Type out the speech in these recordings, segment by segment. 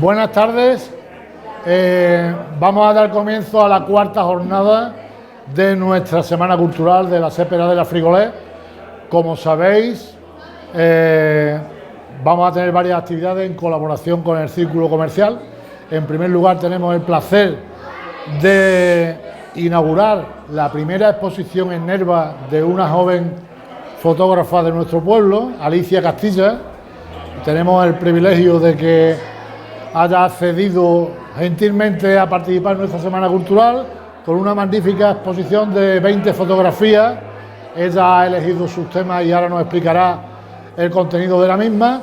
Buenas tardes. Vamos a dar comienzo a la cuarta jornada de nuestra Semana Cultural de la Sépera de la Frigolé. Como sabéis, vamos a tener varias actividades en colaboración con el Círculo Comercial. En primer lugar, tenemos el placer de inaugurar la primera exposición en Nerva de una joven fotógrafa de nuestro pueblo, Alicia Castilla. Tenemos el privilegio de que haya accedido gentilmente a participar en nuestra Semana Cultural con una magnífica exposición de 20 fotografías. Ella ha elegido sus temas y ahora nos explicará el contenido de la misma.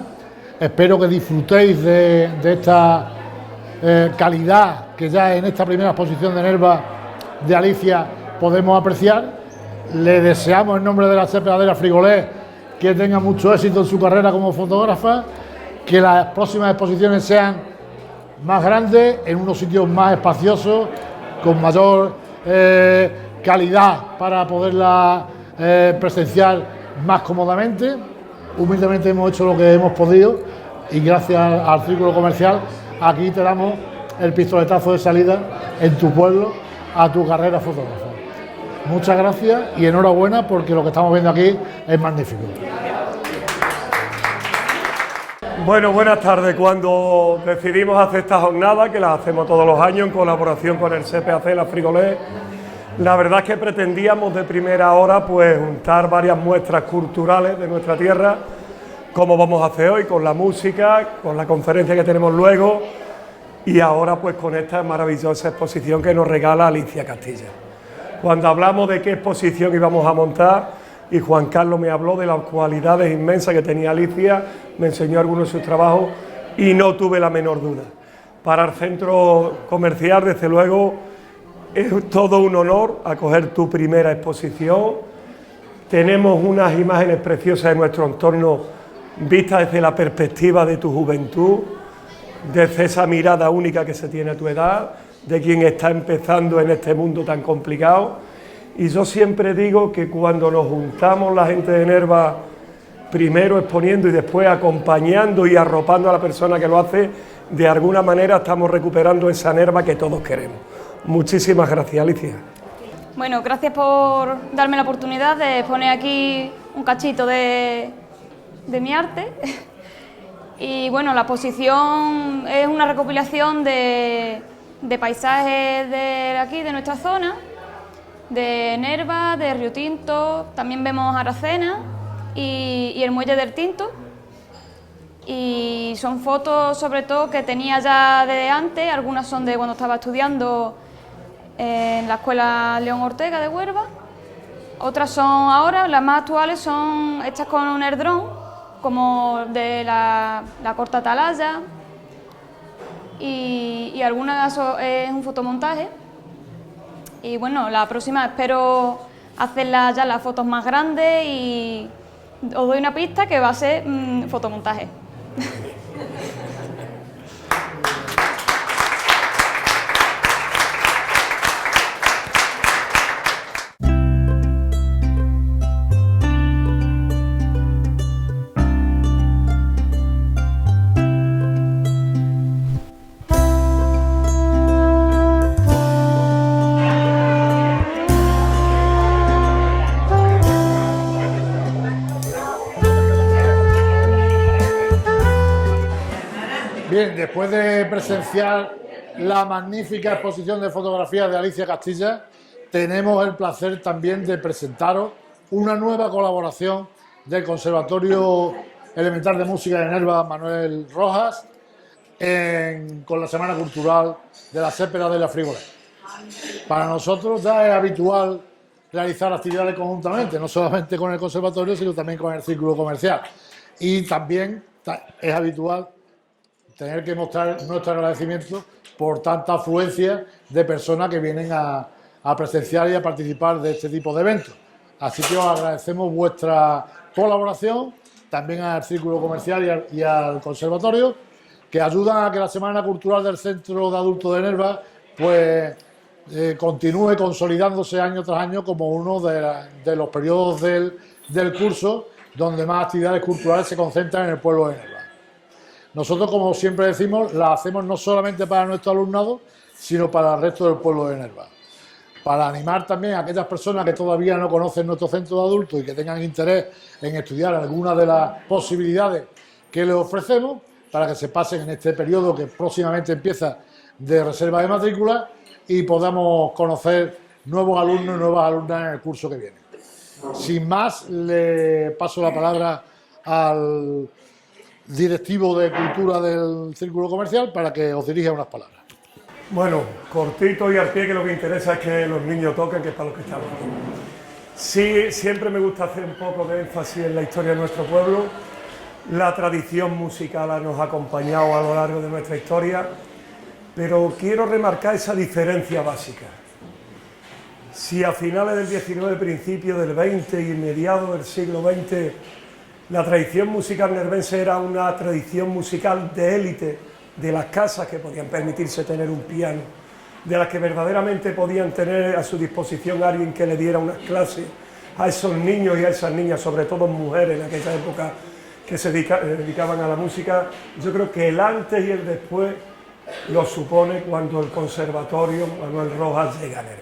Espero que disfrutéis de esta calidad que ya en esta primera exposición de Nerva de Alicia podemos apreciar. Le deseamos en nombre de la Sépera de la Frigolé que tenga mucho éxito en su carrera como fotógrafa, que las próximas exposiciones sean más grandes, en unos sitios más espaciosos, con mayor calidad para poderla presenciar más cómodamente. Humildemente hemos hecho lo que hemos podido y gracias al Círculo Comercial aquí te damos el pistoletazo de salida en tu pueblo a tu carrera fotógrafa. Muchas gracias y enhorabuena porque lo que estamos viendo aquí es magnífico. Bueno, buenas tardes. Cuando decidimos hacer esta jornada, que la hacemos todos los años en colaboración con el CPAC La Frigolé, la verdad es que pretendíamos de primera hora pues juntar varias muestras culturales de nuestra tierra, como vamos a hacer hoy, con la música, con la conferencia que tenemos luego y ahora pues con esta maravillosa exposición que nos regala Alicia Castilla. Cuando hablamos de qué exposición íbamos a montar, y Juan Carlos me habló de las cualidades inmensas que tenía Alicia, me enseñó algunos de sus trabajos y no tuve la menor duda. Para el centro comercial, desde luego, es todo un honor acoger tu primera exposición. Tenemos unas imágenes preciosas de nuestro entorno vistas desde la perspectiva de tu juventud, desde esa mirada única que se tiene a tu edad, de quien está empezando en este mundo tan complicado. Y yo siempre digo que cuando nos juntamos la gente de Nerva, primero exponiendo y después acompañando y arropando a la persona que lo hace, de alguna manera estamos recuperando esa Nerva que todos queremos. Muchísimas gracias, Alicia. Bueno, gracias por darme la oportunidad de exponer aquí un cachito de mi arte. Y bueno, la exposición es una recopilación de paisajes de aquí, de nuestra zona, de Nerva, de Río Tinto, también vemos Aracena y el Muelle del Tinto. Y son fotos sobre todo que tenía ya de antes, algunas son de cuando estaba estudiando en la Escuela León Ortega de Huelva, otras son ahora, las más actuales son hechas con el dron, como de la corta atalaya, y algunas es un fotomontaje. Y bueno, la próxima espero hacerla ya las fotos más grandes y os doy una pista que va a ser fotomontaje. Bien, después de presenciar la magnífica exposición de fotografías de Alicia Castilla, tenemos el placer también de presentaros una nueva colaboración del Conservatorio Elemental de Música de Nerva Manuel Rojas con la Semana Cultural de la Sépera de la Frigolé. Para nosotros ya es habitual realizar actividades conjuntamente, no solamente con el Conservatorio, sino también con el Círculo Comercial. Y también es habitual tener que mostrar nuestro agradecimiento por tanta afluencia de personas que vienen a presenciar y a participar de este tipo de eventos. Así que os agradecemos vuestra colaboración, también al Círculo Comercial y al Conservatorio, que ayudan a que la Semana Cultural del Centro de Adultos de Nerva pues, continúe consolidándose año tras año como uno de los periodos del curso donde más actividades culturales se concentran en el pueblo de Nerva. nosotros, como siempre decimos, la hacemos no solamente para nuestro alumnado, sino para el resto del pueblo de Nerva. Para animar también a aquellas personas que todavía no conocen nuestro centro de adultos y que tengan interés en estudiar alguna de las posibilidades que les ofrecemos, para que se pasen en este periodo que próximamente empieza de reserva de matrícula y podamos conocer nuevos alumnos y nuevas alumnas en el curso que viene. Sin más, le paso la palabra al directivo de Cultura del Círculo Comercial para que os dirija unas palabras. Bueno, cortito y al pie, que lo que interesa es que los niños toquen, que es para lo que estamos aquí. Sí, siempre me gusta hacer un poco de énfasis en la historia de nuestro pueblo. La tradición musical nos ha acompañado a lo largo de nuestra historia, pero quiero remarcar esa diferencia básica. Si a finales del XIX, principios del XX y mediados del siglo XX, la tradición musical nervense era una tradición musical de élite, de las casas que podían permitirse tener un piano, de las que verdaderamente podían tener a su disposición a alguien que le diera unas clases a esos niños y a esas niñas, sobre todo mujeres en aquella época que se dedicaban a la música, yo creo que el antes y el después lo supone cuando el Conservatorio Manuel Rojas llega a Nerva.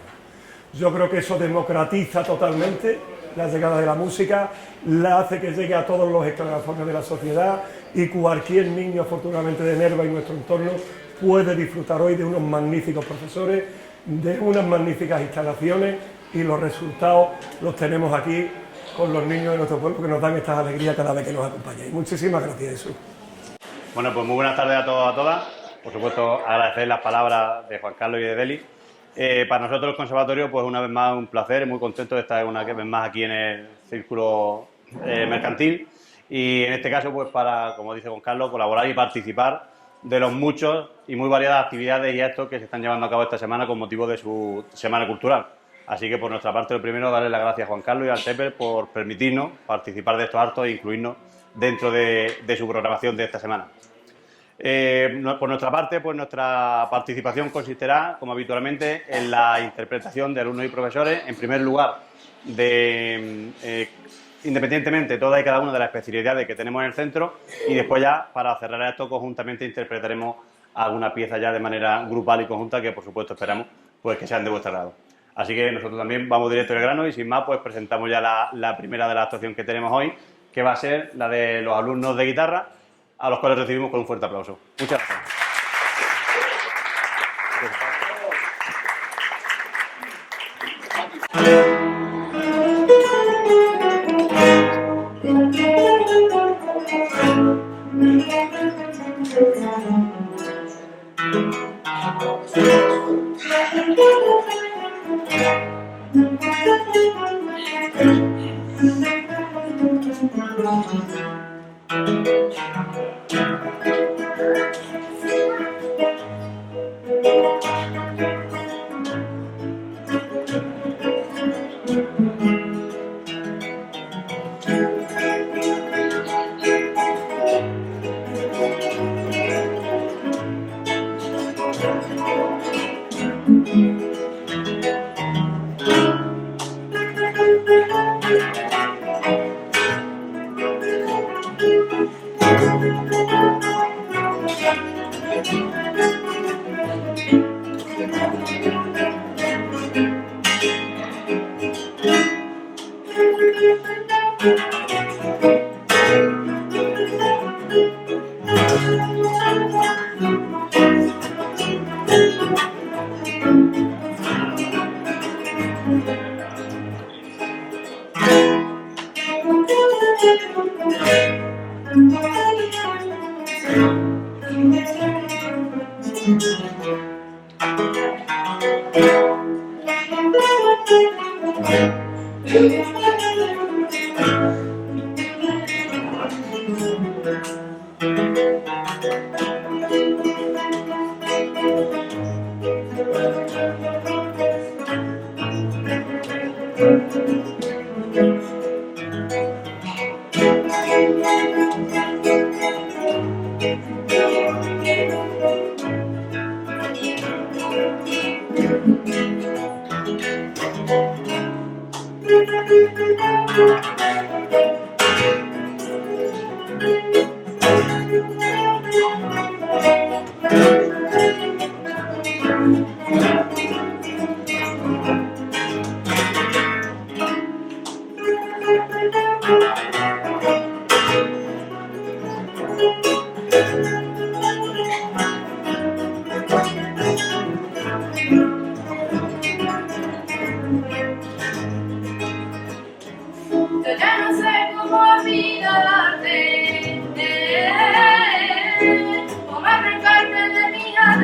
Yo creo que eso democratiza totalmente la llegada de la música, la hace que llegue a todos los escalafones de la sociedad y cualquier niño, afortunadamente, de Nerva y nuestro entorno puede disfrutar hoy de unos magníficos profesores, de unas magníficas instalaciones, y los resultados los tenemos aquí con los niños de nuestro pueblo, que nos dan estas alegrías cada vez que nos acompañan. Muchísimas gracias, Jesús. Bueno, pues muy buenas tardes a todos, a todas. Por supuesto, agradecer las palabras de Juan Carlos y de Deli. Para nosotros el Conservatorio, pues una vez más un placer, muy contento de estar una vez más aquí en el Círculo Mercantil, y en este caso, pues para, como dice Juan Carlos, colaborar y participar de los muchos y muy variadas actividades y actos que se están llevando a cabo esta semana con motivo de su Semana Cultural. Así que por nuestra parte, lo primero, darle las gracias a Juan Carlos y al TEPER por permitirnos participar de estos actos e incluirnos dentro de su programación de esta semana. Por nuestra parte, pues nuestra participación consistirá, como habitualmente, en la interpretación de alumnos y profesores, en primer lugar, independientemente todas y cada una de las especialidades que tenemos en el centro, y después ya, para cerrar esto, conjuntamente interpretaremos alguna pieza ya de manera grupal y conjunta que, por supuesto, esperamos pues que sean de vuestro agrado. Así que nosotros también vamos directo al grano y, sin más, pues presentamos ya la primera de la actuación que tenemos hoy, que va a ser la de los alumnos de guitarra, a los cuales recibimos con un fuerte aplauso. Muchas gracias.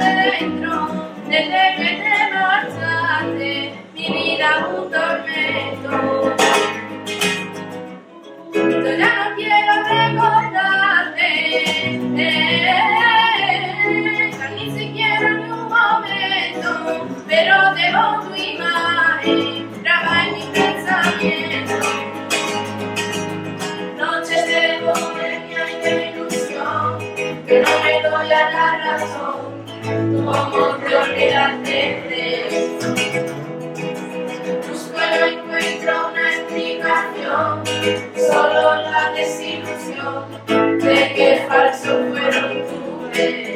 adentro, desde que te marchaste, mi vida un tormento. Yo ya no quiero recordarte, ni siquiera ni un momento, pero debo tu imagen grabada en mi pensamiento. Noches de bohemia y de ilusión, que no me doy a la razón, cómo te olvidaste de eso. Busco y no encuentro una explicación, solo la desilusión de que falso fueron tus besos.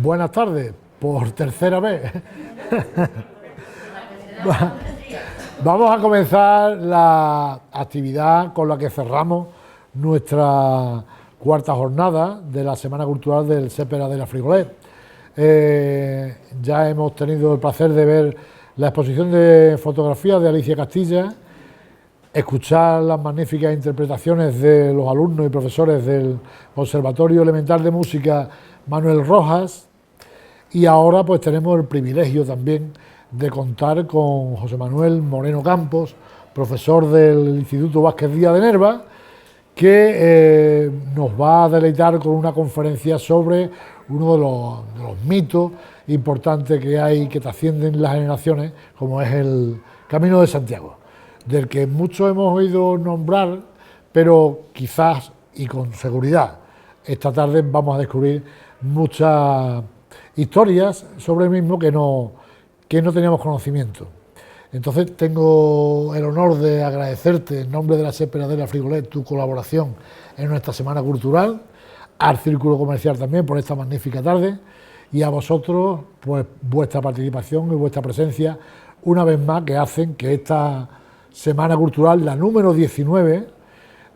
buenas tardes, por tercera vez. Vamos a comenzar la actividad con la que cerramos nuestra cuarta jornada de la Semana Cultural del Sépera de la Frigolet. Ya hemos tenido el placer de ver la exposición de fotografías de Alicia Castilla, escuchar las magníficas interpretaciones de los alumnos y profesores del Conservatorio Elemental de Música Manuel Rojas, y ahora pues tenemos el privilegio también de contar con José Manuel Moreno Campos, profesor del Instituto Vázquez Díaz de Nerva, que nos va a deleitar con una conferencia sobre uno de los mitos importantes que hay, que trascienden las generaciones, como es el Camino de Santiago, del que muchos hemos oído nombrar, pero quizás y con seguridad esta tarde vamos a descubrir muchas historias sobre el mismo que no teníamos conocimiento. Entonces tengo el honor de agradecerte en nombre de la Sépera de la Frigolet tu colaboración en nuestra Semana Cultural, al Círculo Comercial también por esta magnífica tarde, y a vosotros pues vuestra participación y vuestra presencia una vez más, que hacen que esta Semana Cultural, la número 19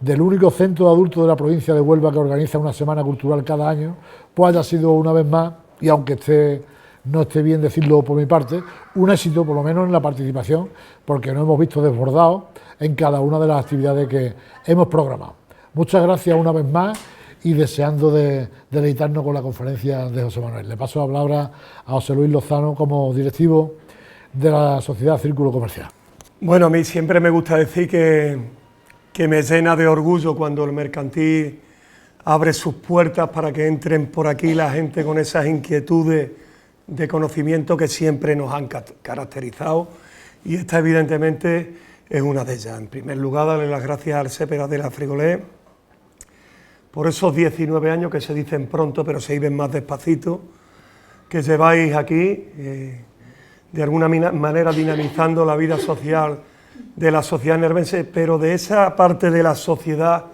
del único centro de adultos de la provincia de Huelva que organiza una Semana Cultural cada año, pues haya sido una vez más, y aunque no esté bien decirlo por mi parte, un éxito por lo menos en la participación, porque nos hemos visto desbordados en cada una de las actividades que hemos programado. Muchas gracias una vez más y deseando deleitarnos con la conferencia de José Manuel. Le paso la palabra a José Luis Lozano como directivo de la Sociedad Círculo Comercial. Bueno, a mí siempre me gusta decir que me llena de orgullo cuando el mercantil abre sus puertas para que entren por aquí la gente con esas inquietudes de conocimiento que siempre nos han caracterizado, y esta evidentemente es una de ellas. En primer lugar, darle las gracias al Sépera de la Frigolet por esos 19 años que se dicen pronto pero se viven más despacito, que lleváis aquí, de alguna manera dinamizando la vida social de la sociedad nervense, pero de esa parte de la sociedad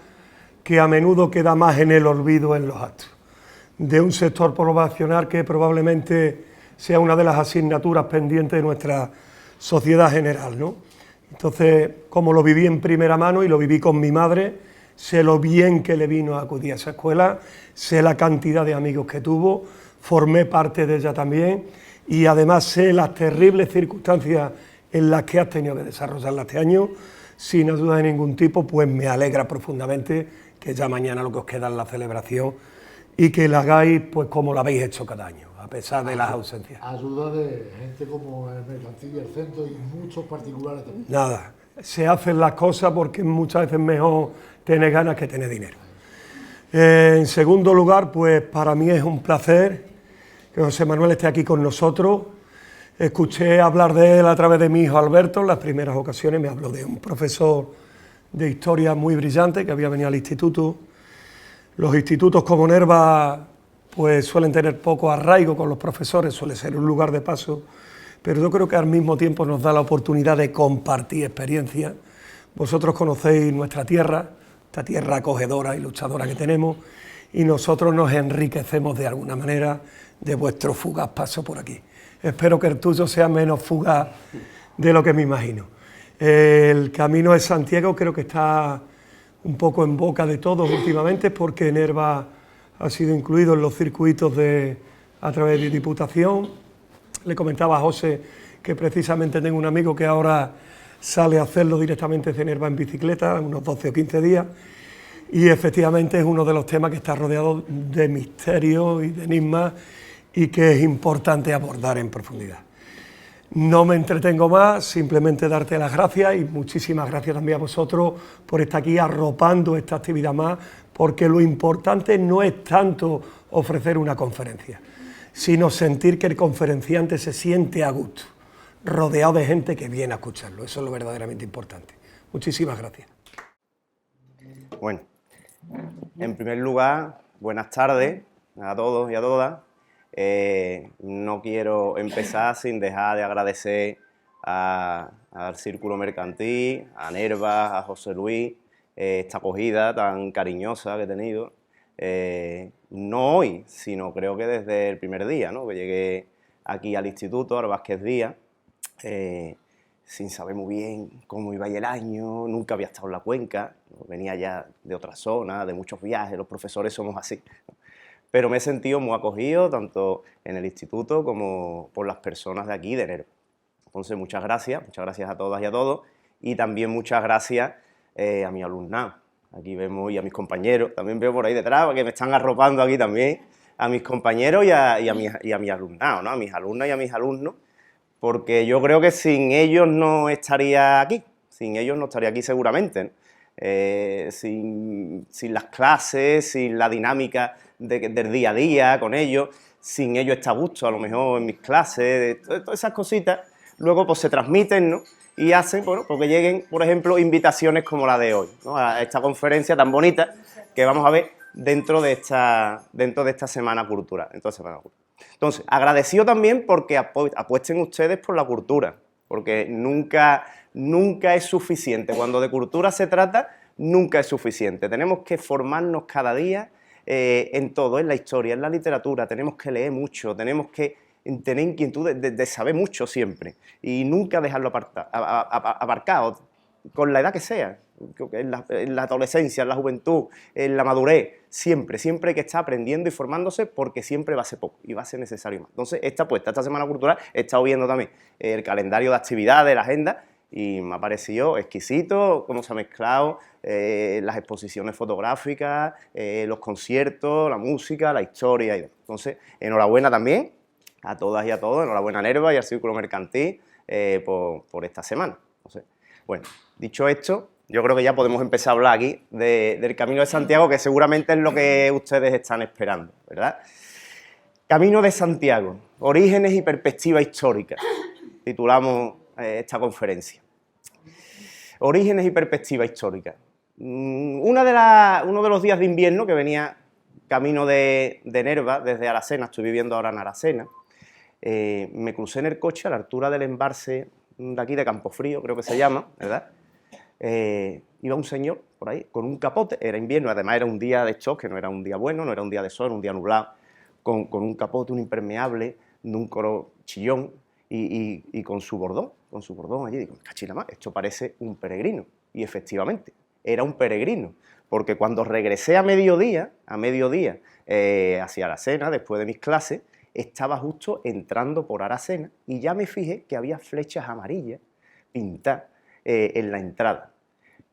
que a menudo queda más en el olvido en los actos, de un sector poblacional que probablemente sea una de las asignaturas pendientes de nuestra sociedad general, ¿no? Entonces, como lo viví en primera mano y lo viví con mi madre, sé lo bien que le vino a acudir a esa escuela, sé la cantidad de amigos que tuvo, formé parte de ella también, y además sé las terribles circunstancias en las que has tenido que desarrollarla este año, sin ayuda de ningún tipo, pues me alegra profundamente que ya mañana lo que os queda es la celebración y que la hagáis pues como la habéis hecho cada año, a pesar de las ausencias. Ayuda de gente como el mercantil y el centro y muchos particulares también. Nada, se hacen las cosas porque muchas veces mejor tener ganas que tener dinero. En segundo lugar, pues para mí es un placer que José Manuel esté aquí con nosotros. Escuché hablar de él a través de mi hijo Alberto, en las primeras ocasiones me habló de un profesor de historia muy brillante que había venido al instituto. Los institutos como Nerva pues suelen tener poco arraigo con los profesores, suele ser un lugar de paso, pero yo creo que al mismo tiempo nos da la oportunidad de compartir experiencias. Vosotros conocéis nuestra tierra, esta tierra acogedora y luchadora que tenemos, y nosotros nos enriquecemos de alguna manera de vuestro fugaz paso por aquí. Espero que el tuyo sea menos fugaz de lo que me imagino. El Camino de Santiago creo que está un poco en boca de todos últimamente, porque Nerva ha sido incluido en los circuitos a través de Diputación. Le comentaba a José que precisamente tengo un amigo que ahora sale a hacerlo directamente de Nerva en bicicleta, unos 12 o 15 días, y efectivamente es uno de los temas que está rodeado de misterios y de enigmas y que es importante abordar en profundidad. No me entretengo más, simplemente darte las gracias y muchísimas gracias también a vosotros por estar aquí arropando esta actividad más, porque lo importante no es tanto ofrecer una conferencia, sino sentir que el conferenciante se siente a gusto, rodeado de gente que viene a escucharlo. Eso es lo verdaderamente importante. Muchísimas gracias. Bueno, en primer lugar, buenas tardes a todos y a todas. No quiero empezar sin dejar de agradecer al Círculo Mercantil, a Nerva, a José Luis, esta acogida tan cariñosa que he tenido. no hoy, sino creo que desde el primer día, ¿no? Que llegué aquí al instituto, al Vázquez Díaz, sin saber muy bien cómo iba a ir el año, nunca había estado en la Cuenca, venía ya de otra zona, de muchos viajes, los profesores somos así, ¿no? Pero me he sentido muy acogido, tanto en el instituto como por las personas de aquí, de Nerva. Entonces, muchas gracias a todas y a todos, y también muchas gracias a mi alumnado. Aquí vemos, y a mis compañeros, también veo por ahí detrás, que me están arropando aquí también, a mis compañeros y a mi alumnado, ¿no? A mis alumnas y a mis alumnos, porque yo creo que sin ellos no estaría aquí, seguramente, ¿no? Sin las clases, sin la dinámica del día a día con ellos, sin ellos está a gusto a lo mejor en mis clases, todas esas cositas, luego pues se transmiten, ¿no? Y hacen, bueno, porque lleguen, por ejemplo, invitaciones como la de hoy, ¿no? A esta conferencia tan bonita que vamos a ver dentro de esta Semana Cultural. Entonces, agradecido también porque apuesten ustedes por la cultura, porque nunca es suficiente. Cuando de cultura se trata, nunca es suficiente. Tenemos que formarnos cada día en todo, en la historia, en la literatura, tenemos que leer mucho, tenemos que tener inquietud de saber mucho siempre y nunca dejarlo aparcado, con la edad que sea, en la adolescencia, en la juventud, en la madurez, siempre hay que estar aprendiendo y formándose porque siempre va a ser poco y va a ser necesario más. Entonces, esta Semana Cultural he estado viendo también el calendario de actividades, la agenda, y me ha parecido exquisito cómo se ha mezclado las exposiciones fotográficas, los conciertos, la música, la historia. Entonces, enhorabuena también a todas y a todos, enhorabuena a Nerva y al Círculo Mercantil por esta semana. Entonces, bueno, dicho esto, yo creo que ya podemos empezar a hablar aquí del Camino de Santiago, que seguramente es lo que ustedes están esperando, ¿verdad? Camino de Santiago, orígenes y perspectiva histórica, titulamos esta conferencia. Orígenes y perspectiva histórica. Uno de los días de invierno que venía camino de Nerva, desde Aracena, estoy viviendo ahora en Aracena, me crucé en el coche a la altura del embalse de aquí de Campofrío, creo que se llama, ¿verdad? Iba un señor por ahí con un capote, era invierno, además era un día de estos, que no era un día bueno, no era un día de sol, era un día nublado, con un capote, un impermeable, de un color chillón y con su bordón allí. Digo, cachila más, esto parece un peregrino. Y efectivamente, era un peregrino, porque cuando regresé a mediodía hacia Aracena, después de mis clases, estaba justo entrando por Aracena y ya me fijé que había flechas amarillas pintadas en la entrada.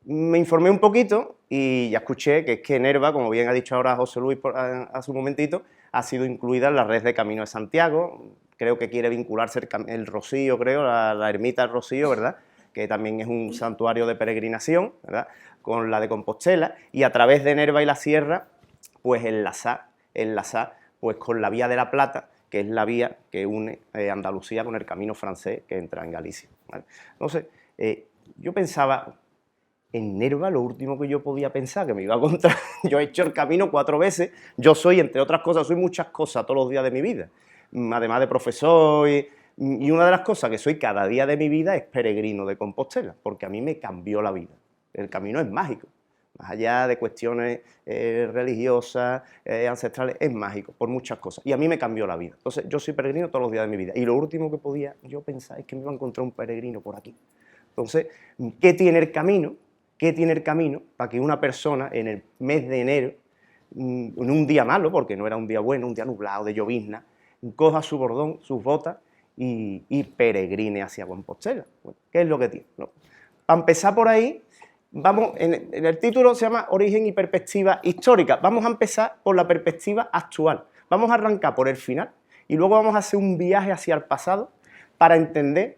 Me informé un poquito y ya escuché que es que Nerva, como bien ha dicho ahora José Luis hace un momentito, ha sido incluida en la red de Camino de Santiago. Creo que quiere vincularse el Rocío, la ermita del Rocío, ¿verdad? Que también es un santuario de peregrinación, ¿verdad? Con la de Compostela, y a través de Nerva y la Sierra, pues enlazar pues con la Vía de la Plata, que es la vía que une Andalucía con el camino francés que entra en Galicia, ¿vale? Entonces, yo pensaba, en Nerva lo último que yo podía pensar, que me iba a encontrar, yo he hecho el camino 4 veces, yo soy, entre otras cosas, soy muchas cosas todos los días de mi vida, además de profesor, y una de las cosas que soy cada día de mi vida es peregrino de Compostela, porque a mí me cambió la vida. El camino es mágico, más allá de cuestiones religiosas, ancestrales, es mágico por muchas cosas, y a mí me cambió la vida. Entonces, yo soy peregrino todos los días de mi vida, y lo último que podía yo pensar es que me iba a encontrar un peregrino por aquí. Entonces, ¿qué tiene el camino? ¿Qué tiene el camino para que una persona en el mes de enero, en un día malo, porque no era un día bueno, un día nublado, de llovizna, coja su bordón, sus botas y peregrine hacia Compostela? Bueno, ¿qué es lo que tiene? ¿No? Para empezar por ahí, vamos, en el título se llama Origen y Perspectiva Histórica. Vamos a empezar por la perspectiva actual. Vamos a arrancar por el final y luego vamos a hacer un viaje hacia el pasado para entender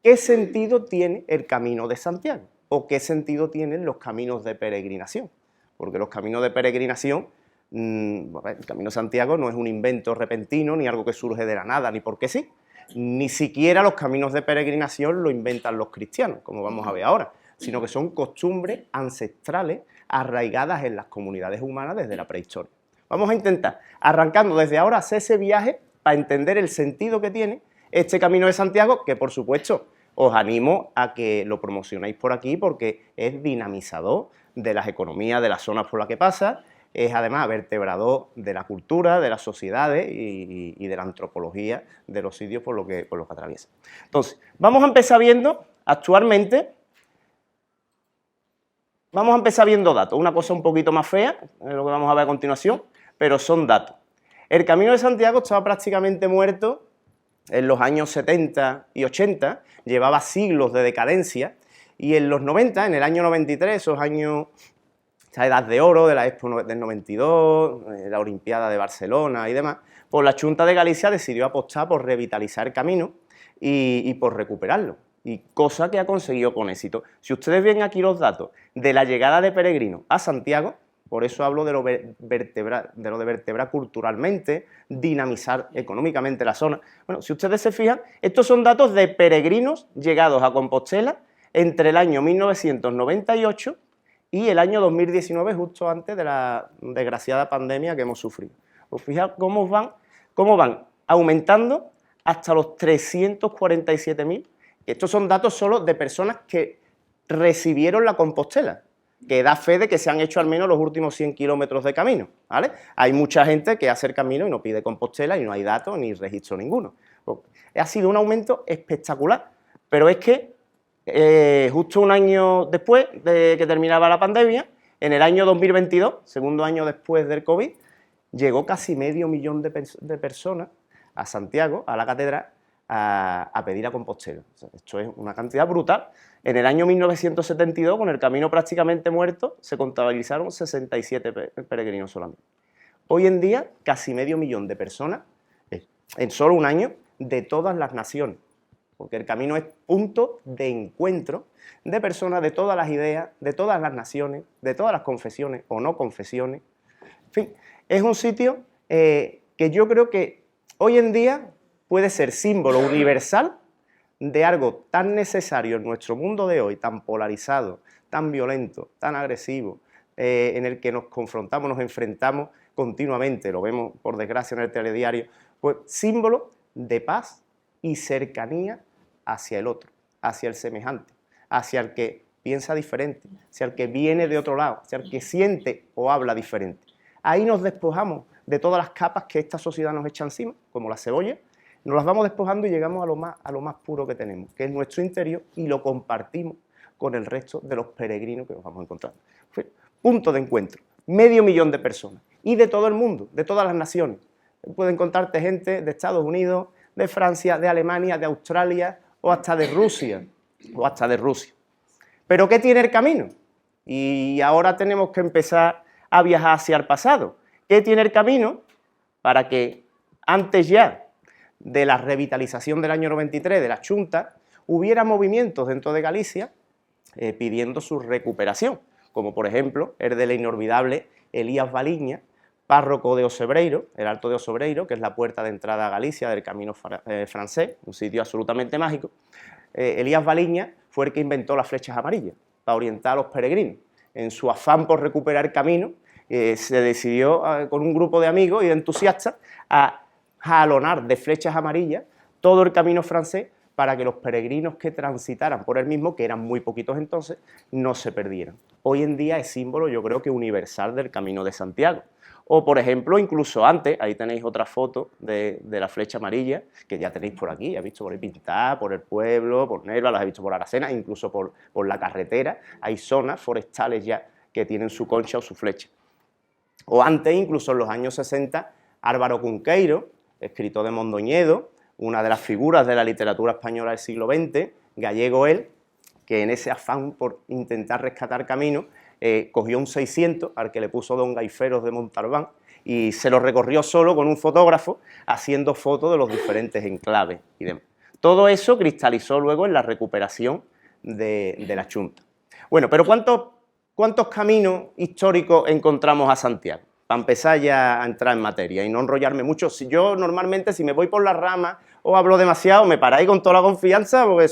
qué sentido tiene el Camino de Santiago o qué sentido tienen los caminos de peregrinación. Porque los caminos de peregrinación, el Camino de Santiago no es un invento repentino, ni algo que surge de la nada, ni porque sí. Ni siquiera los caminos de peregrinación lo inventan los cristianos, como vamos a ver ahora, sino que son costumbres ancestrales arraigadas en las comunidades humanas desde la prehistoria. Vamos a intentar, arrancando desde ahora, hacer ese viaje para entender el sentido que tiene este Camino de Santiago, que por supuesto os animo a que lo promocionéis por aquí porque es dinamizador de las economías de las zonas por las que pasa, es además vertebrador de la cultura, de las sociedades y de la antropología de los sitios por lo que atraviesa. Entonces, vamos a empezar viendo actualmente, datos, una cosa un poquito más fea, es lo que vamos a ver a continuación, pero son datos. El Camino de Santiago estaba prácticamente muerto en los años 70 y 80, llevaba siglos de decadencia, y en los 90, en el año 93, esos años, esa edad de oro de la Expo del 92, la Olimpiada de Barcelona y demás, pues la Xunta de Galicia decidió apostar por revitalizar el camino y por recuperarlo, y cosa que ha conseguido con éxito. Si ustedes ven aquí los datos de la llegada de peregrinos a Santiago, por eso hablo de lo de vertebrar culturalmente, dinamizar económicamente la zona. Bueno, si ustedes se fijan, estos son datos de peregrinos llegados a Compostela entre el año 1998 y el año 2019, justo antes de la desgraciada pandemia que hemos sufrido. Pues fijaos cómo van aumentando hasta los 347.000. Estos son datos solo de personas que recibieron la Compostela, que da fe de que se han hecho al menos los últimos 100 kilómetros de camino, ¿vale? Hay mucha gente que hace el camino y no pide Compostela y no hay datos ni registro ninguno. Pues, ha sido un aumento espectacular, pero es que justo un año después de que terminaba la pandemia, en el año 2022, segundo año después del COVID, llegó casi 500.000 de personas a Santiago, a la catedral, a pedir a Compostela. O sea, esto es una cantidad brutal. En el año 1972, con el camino prácticamente muerto, se contabilizaron 67 peregrinos solamente. Hoy en día, casi 500.000 de personas, en solo un año, de todas las naciones, porque el camino es punto de encuentro de personas de todas las ideas, de todas las naciones, de todas las confesiones o no confesiones. En fin, es un sitio que yo creo que hoy en día puede ser símbolo universal de algo tan necesario en nuestro mundo de hoy, tan polarizado, tan violento, tan agresivo, en el que nos confrontamos, nos enfrentamos continuamente, lo vemos por desgracia en el telediario, pues símbolo de paz y cercanía hacia el otro, hacia el semejante, hacia el que piensa diferente, hacia el que viene de otro lado, hacia el que siente o habla diferente. Ahí nos despojamos de todas las capas que esta sociedad nos echa encima, como la cebolla, nos las vamos despojando y llegamos a lo más puro que tenemos, que es nuestro interior, y lo compartimos con el resto de los peregrinos que nos vamos encontrando. Punto de encuentro, 500.000 de personas, y de todo el mundo, de todas las naciones. Pueden encontrarte gente de Estados Unidos, de Francia, de Alemania, de Australia, o hasta de Rusia, ¿Pero qué tiene el camino? Y ahora tenemos que empezar a viajar hacia el pasado. ¿Qué tiene el camino? Para que antes ya de la revitalización del año 93 de la Xunta, hubiera movimientos dentro de Galicia pidiendo su recuperación, como por ejemplo el del inolvidable Elías Baliña, párroco de Osebreiro, el Alto de Osebreiro, que es la puerta de entrada a Galicia del camino francés, un sitio absolutamente mágico. Elías Baliña fue el que inventó las flechas amarillas para orientar a los peregrinos. En su afán por recuperar el camino, se decidió con un grupo de amigos y de entusiastas a jalonar de flechas amarillas todo el camino francés para que los peregrinos que transitaran por él mismo, que eran muy poquitos entonces, no se perdieran. Hoy en día es símbolo, yo creo que universal, del Camino de Santiago. O, por ejemplo, incluso antes, ahí tenéis otra foto de la flecha amarilla, que ya tenéis por aquí, ya habéis visto por ahí pintada, por el pueblo, por Nerva, las habéis visto por Aracena, incluso por la carretera. Hay zonas forestales ya que tienen su concha o su flecha. O antes, incluso en los años 60, Álvaro Cunqueiro, escritor de Mondoñedo, una de las figuras de la literatura española del siglo XX, gallego él, que en ese afán por intentar rescatar camino, cogió un 600 al que le puso Don Gaiferos de Montalbán y se lo recorrió solo con un fotógrafo haciendo fotos de los diferentes enclaves y demás. Todo eso cristalizó luego en la recuperación de la Xunta. Bueno, pero ¿cuántos caminos históricos encontramos a Santiago? Para empezar ya a entrar en materia y no enrollarme mucho. Yo normalmente, si me voy por las ramas o hablo demasiado, me paráis con toda la confianza porque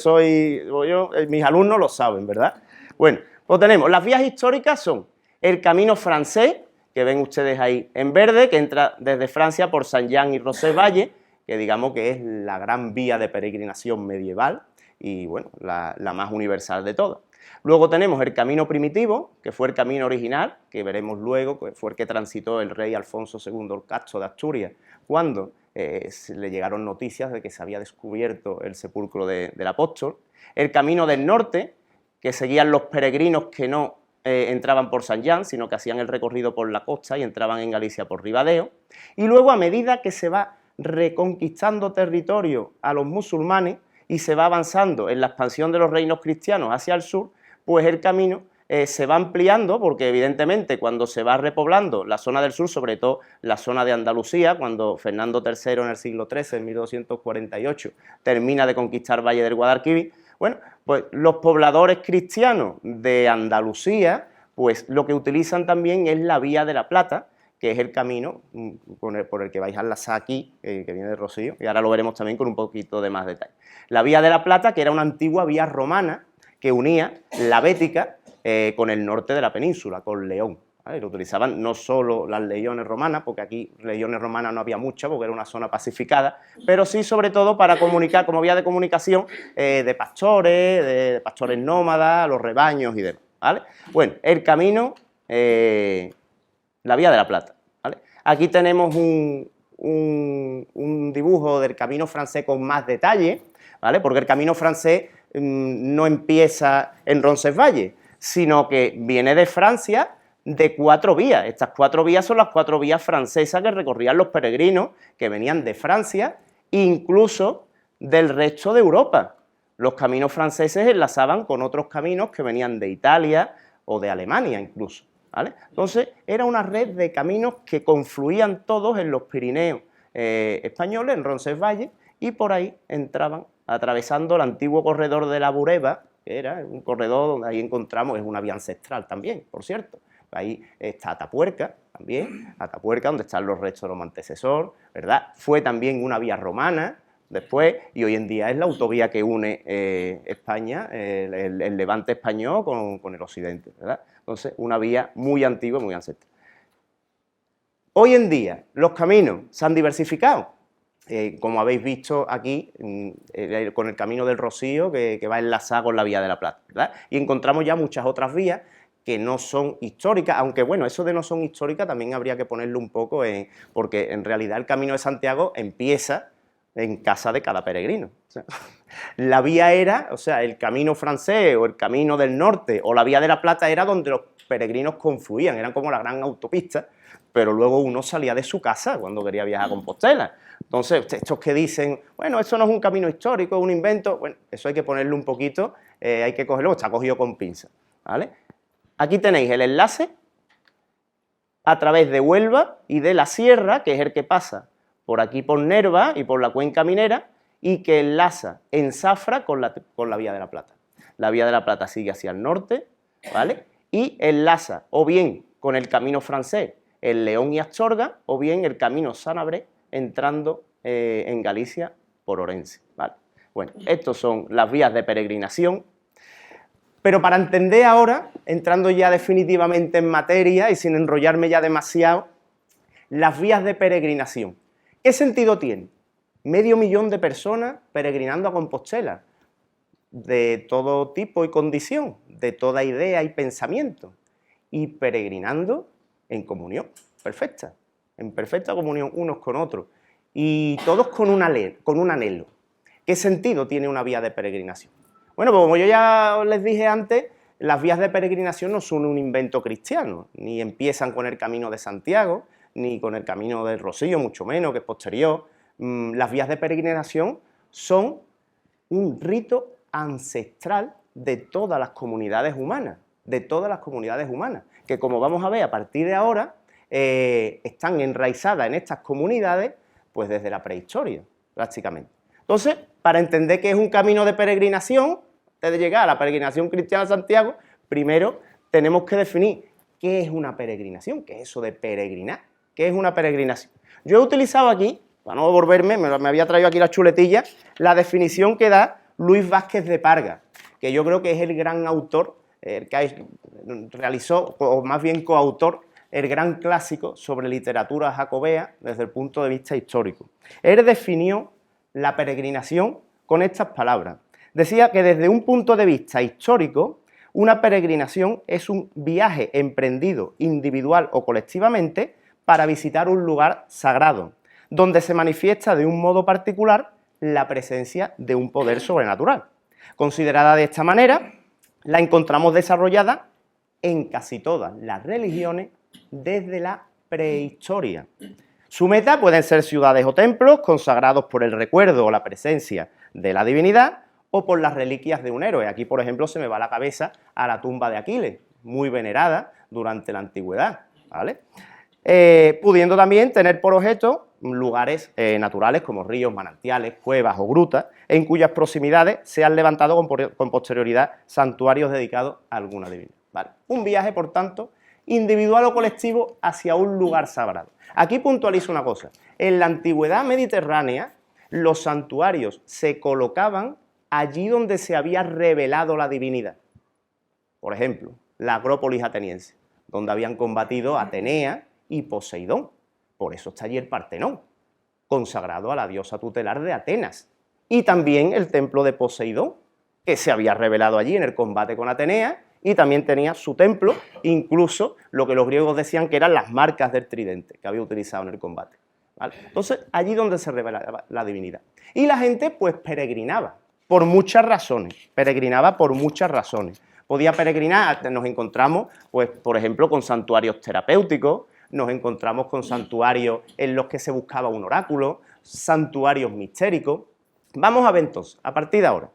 mis alumnos lo saben, ¿verdad? Bueno, pues tenemos, las vías históricas son el camino francés, que ven ustedes ahí en verde, que entra desde Francia por Saint-Jean y Rossellvalle, que digamos que es la gran vía de peregrinación medieval y, bueno, la más universal de todas. Luego tenemos el camino primitivo, que fue el camino original, que veremos luego, que fue el que transitó el rey Alfonso II el Casto de Asturias, cuando le llegaron noticias de que se había descubierto el sepulcro del apóstol. El camino del norte, que seguían los peregrinos que no entraban por San Jan, sino que hacían el recorrido por la costa y entraban en Galicia por Ribadeo. Y luego, a medida que se va reconquistando territorio a los musulmanes y se va avanzando en la expansión de los reinos cristianos hacia el sur, pues el camino se va ampliando, porque evidentemente cuando se va repoblando la zona del sur, sobre todo la zona de Andalucía, cuando Fernando III en el siglo XIII, en 1248, termina de conquistar Valle del Guadalquivir, bueno, pues los pobladores cristianos de Andalucía, pues lo que utilizan también es la Vía de la Plata, que es el camino por el que vais a enlazar aquí, que viene de Rocío, y ahora lo veremos también con un poquito de más detalle. La Vía de la Plata, que era una antigua vía romana que unía la Bética con el norte de la península, con León. ¿Vale? Lo utilizaban no solo las legiones romanas, porque aquí legiones romanas no había muchas, porque era una zona pacificada, pero sí sobre todo para comunicar, como vía de comunicación de pastores nómadas, los rebaños y demás. ¿Vale? Bueno, el camino, la Vía de la Plata. ¿Vale? Aquí tenemos un dibujo del camino francés con más detalle, ¿vale? Porque el camino francés no empieza en Roncesvalles, sino que viene de Francia de 4 vías. Estas 4 vías son las 4 vías francesas que recorrían los peregrinos que venían de Francia, incluso del resto de Europa. Los caminos franceses enlazaban con otros caminos que venían de Italia o de Alemania incluso. ¿Vale? Entonces, era una red de caminos que confluían todos en los Pirineos españoles, en Roncesvalles, y por ahí entraban atravesando el antiguo corredor de la Bureba, que era un corredor donde ahí encontramos, es una vía ancestral también, por cierto. Ahí está Atapuerca, también, Atapuerca, donde están los restos de los antecesores, ¿verdad? Fue también una vía romana después, y hoy en día es la autovía que une España, el levante español con el occidente, ¿verdad? Entonces, una vía muy antigua, muy ancestral. Hoy en día, los caminos se han diversificado, como habéis visto aquí, con el camino del Rocío, que va enlazado con la Vía de la Plata, ¿verdad? Y encontramos ya muchas otras vías que no son históricas, aunque bueno, eso de no son históricas también habría que ponerlo un poco, porque en realidad el Camino de Santiago empieza en casa de cada peregrino. O sea, la vía era, o sea, el camino francés o el camino del norte o la Vía de la Plata era donde los peregrinos confluían, eran como la gran autopista, pero luego uno salía de su casa cuando quería viajar a Compostela. Entonces, estos que dicen, bueno, eso no es un camino histórico, es un invento, bueno, eso hay que ponerlo un poquito, hay que cogerlo, está cogido con pinza, ¿vale? Aquí tenéis el enlace a través de Huelva y de la Sierra, que es el que pasa por aquí por Nerva y por la Cuenca Minera, y que enlaza en Zafra con la Vía de la Plata. La Vía de la Plata sigue hacia el norte, ¿vale? Y enlaza o bien con el camino francés, el León y Astorga, o bien el camino Sanabré, entrando en Galicia por Orense, ¿vale? Bueno, estas son las vías de peregrinación. Pero para entender ahora, entrando ya definitivamente en materia y sin enrollarme ya demasiado, las vías de peregrinación. ¿Qué sentido tiene? 500.000 de personas peregrinando a Compostela, de todo tipo y condición, de toda idea y pensamiento, y peregrinando en comunión perfecta, en perfecta comunión unos con otros, y todos con un anhelo. ¿Qué sentido tiene una vía de peregrinación? Bueno, pues como yo ya les dije antes, las vías de peregrinación no son un invento cristiano, ni empiezan con el Camino de Santiago, ni con el Camino del Rocío, mucho menos, que es posterior. Las vías de peregrinación son un rito ancestral de todas las comunidades humanas, que como vamos a ver a partir de ahora, están enraizadas en estas comunidades pues desde la prehistoria, prácticamente. Entonces, para entender qué es un camino de peregrinación, antes de llegar a la peregrinación cristiana de Santiago, primero tenemos que definir qué es una peregrinación, qué es eso de peregrinar, qué es una peregrinación. Yo he utilizado aquí, para no volverme, me había traído aquí las chuletillas, la definición que da Luis Vázquez de Parga, que yo creo que es el gran autor, el que realizó, o más bien coautor, el gran clásico sobre literatura jacobea desde el punto de vista histórico. Él definió la peregrinación con estas palabras. Decía que desde un punto de vista histórico, Una peregrinación es un viaje emprendido individual o colectivamente para visitar un lugar sagrado, donde se manifiesta de un modo particular la presencia de un poder sobrenatural. Considerada de esta manera, la encontramos desarrollada en casi todas las religiones desde la prehistoria. Su meta pueden ser ciudades o templos consagrados por el recuerdo o la presencia de la divinidad o por las reliquias de un héroe. Aquí, por ejemplo, se me va la cabeza a la tumba de Aquiles, muy venerada durante la antigüedad, ¿vale? Pudiendo también tener por objeto lugares naturales como ríos, manantiales, cuevas o grutas, en cuyas proximidades se han levantado con posterioridad santuarios dedicados a alguna divinidad, ¿vale? Un viaje, por tanto, individual o colectivo hacia un lugar sagrado. Aquí puntualizo una cosa: en la antigüedad mediterránea los santuarios se colocaban allí donde se había revelado la divinidad. Por ejemplo, la Acrópolis ateniense, donde habían combatido Atenea y Poseidón. Por eso está allí el Partenón, consagrado a la diosa tutelar de Atenas. Y también el templo de Poseidón, que se había revelado allí en el combate con Atenea, y también tenía su templo, incluso lo que los griegos decían que eran las marcas del tridente que había utilizado en el combate, ¿vale? Entonces, allí donde se revelaba la divinidad. Y la gente, pues, peregrinaba por muchas razones, Podía peregrinar, nos encontramos, pues, por ejemplo, con santuarios terapéuticos, nos encontramos con santuarios en los que se buscaba un oráculo, santuarios mistéricos. Vamos a ver entonces, a partir de ahora,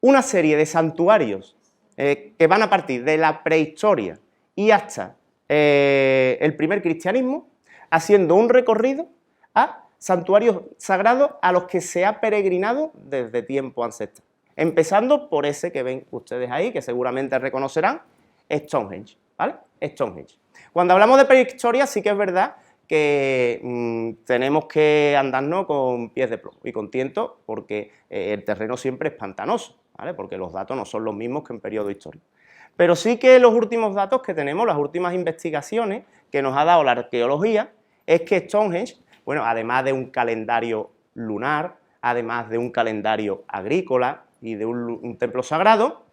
una serie de santuarios que van a partir de la prehistoria y hasta el primer cristianismo, haciendo un recorrido a santuarios sagrados a los que se ha peregrinado desde tiempo ancestral. Empezando por ese que ven ustedes ahí, que seguramente reconocerán, Stonehenge, ¿vale? Stonehenge. Cuando hablamos de prehistoria, sí que es verdad que tenemos que andarnos con pies de plomo y con tiento, porque el terreno siempre es pantanoso, ¿vale? Porque los datos no son los mismos que en periodo histórico. Pero sí que los últimos datos que tenemos, las últimas investigaciones que nos ha dado la arqueología, es que Stonehenge, bueno, además de un calendario lunar, además de un calendario agrícola y de un templo sagrado,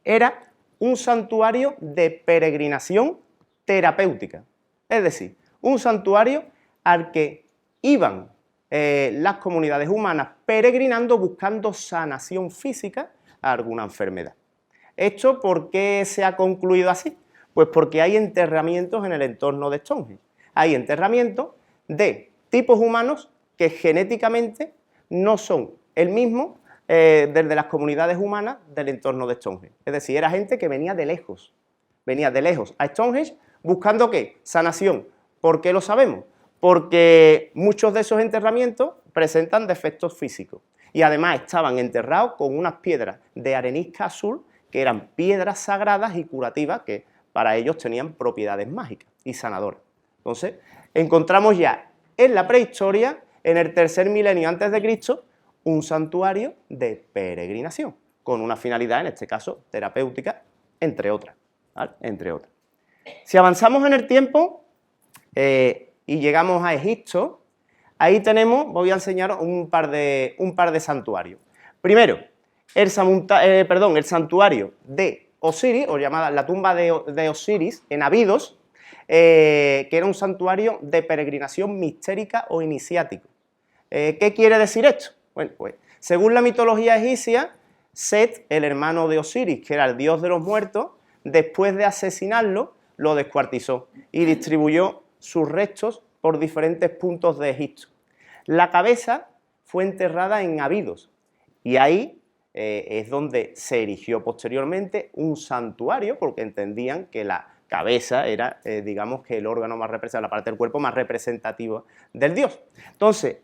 era un santuario de peregrinación terapéutica. Es decir, un santuario al que iban las comunidades humanas peregrinando buscando sanación física a alguna enfermedad. ¿Esto por qué se ha concluido así? Pues porque hay enterramientos en el entorno de Stonehenge. Hay enterramientos de tipos humanos que genéticamente no son el mismo desde las comunidades humanas del entorno de Stonehenge. Es decir, era gente que venía de lejos a Stonehenge buscando ¿qué? Sanación. ¿Por qué lo sabemos? Porque muchos de esos enterramientos presentan defectos físicos y además estaban enterrados con unas piedras de arenisca azul que eran piedras sagradas y curativas que para ellos tenían propiedades mágicas y sanadoras. Entonces, encontramos ya en la prehistoria, en el tercer milenio antes de Cristo, un santuario de peregrinación, con una finalidad, en este caso, terapéutica, entre otras, ¿vale? Entre otras. Si avanzamos en el tiempo y llegamos a Egipto, ahí tenemos, voy a enseñaros un par de santuarios. Primero, el santuario de Osiris, o llamada la tumba de Osiris, en Abidos, que era un santuario de peregrinación mistérica o iniciático. ¿Qué quiere decir esto? Bueno, pues según la mitología egipcia, Set, el hermano de Osiris, que era el dios de los muertos, después de asesinarlo, lo descuartizó y distribuyó sus restos por diferentes puntos de Egipto. La cabeza fue enterrada en Abidos y ahí es donde se erigió posteriormente un santuario, porque entendían que la cabeza era, digamos, que el órgano más representativo, la parte del cuerpo más representativa del dios. Entonces,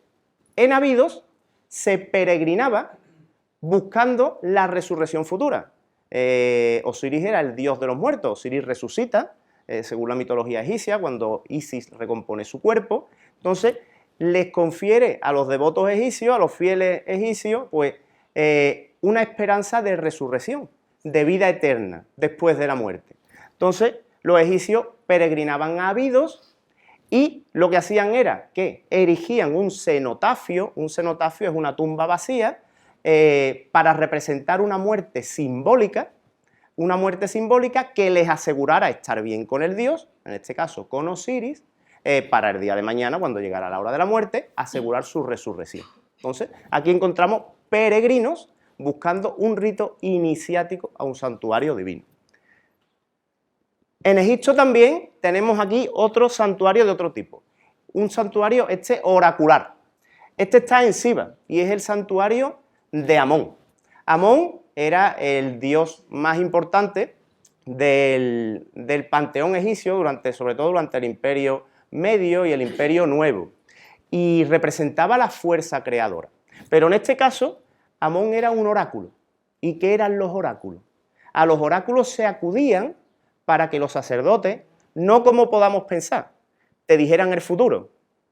en Abidos se peregrinaba buscando la resurrección futura. Osiris era el dios de los muertos. Osiris resucita, según la mitología egipcia, cuando Isis recompone su cuerpo. Entonces, les confiere a los devotos egipcios, a los fieles egipcios, pues una esperanza de resurrección, de vida eterna después de la muerte. Entonces, los egipcios peregrinaban a Abidos y lo que hacían era que erigían un cenotafio. Un cenotafio es una tumba vacía para representar una muerte simbólica una muerte simbólica que les asegurara estar bien con el dios, en este caso con Osiris, para el día de mañana, cuando llegara la hora de la muerte, asegurar su resurrección. Entonces, aquí encontramos peregrinos buscando un rito iniciático a un santuario divino. En Egipto también tenemos aquí otro santuario de otro tipo, un santuario oracular. Este está en Siba y es el santuario de Amón. Amón era el dios más importante del panteón egipcio, sobre todo durante el Imperio Medio y el Imperio Nuevo, y representaba la fuerza creadora. Pero en este caso, Amón era un oráculo. ¿Y qué eran los oráculos? A los oráculos se acudían para que los sacerdotes, no como podamos pensar, te dijeran el futuro.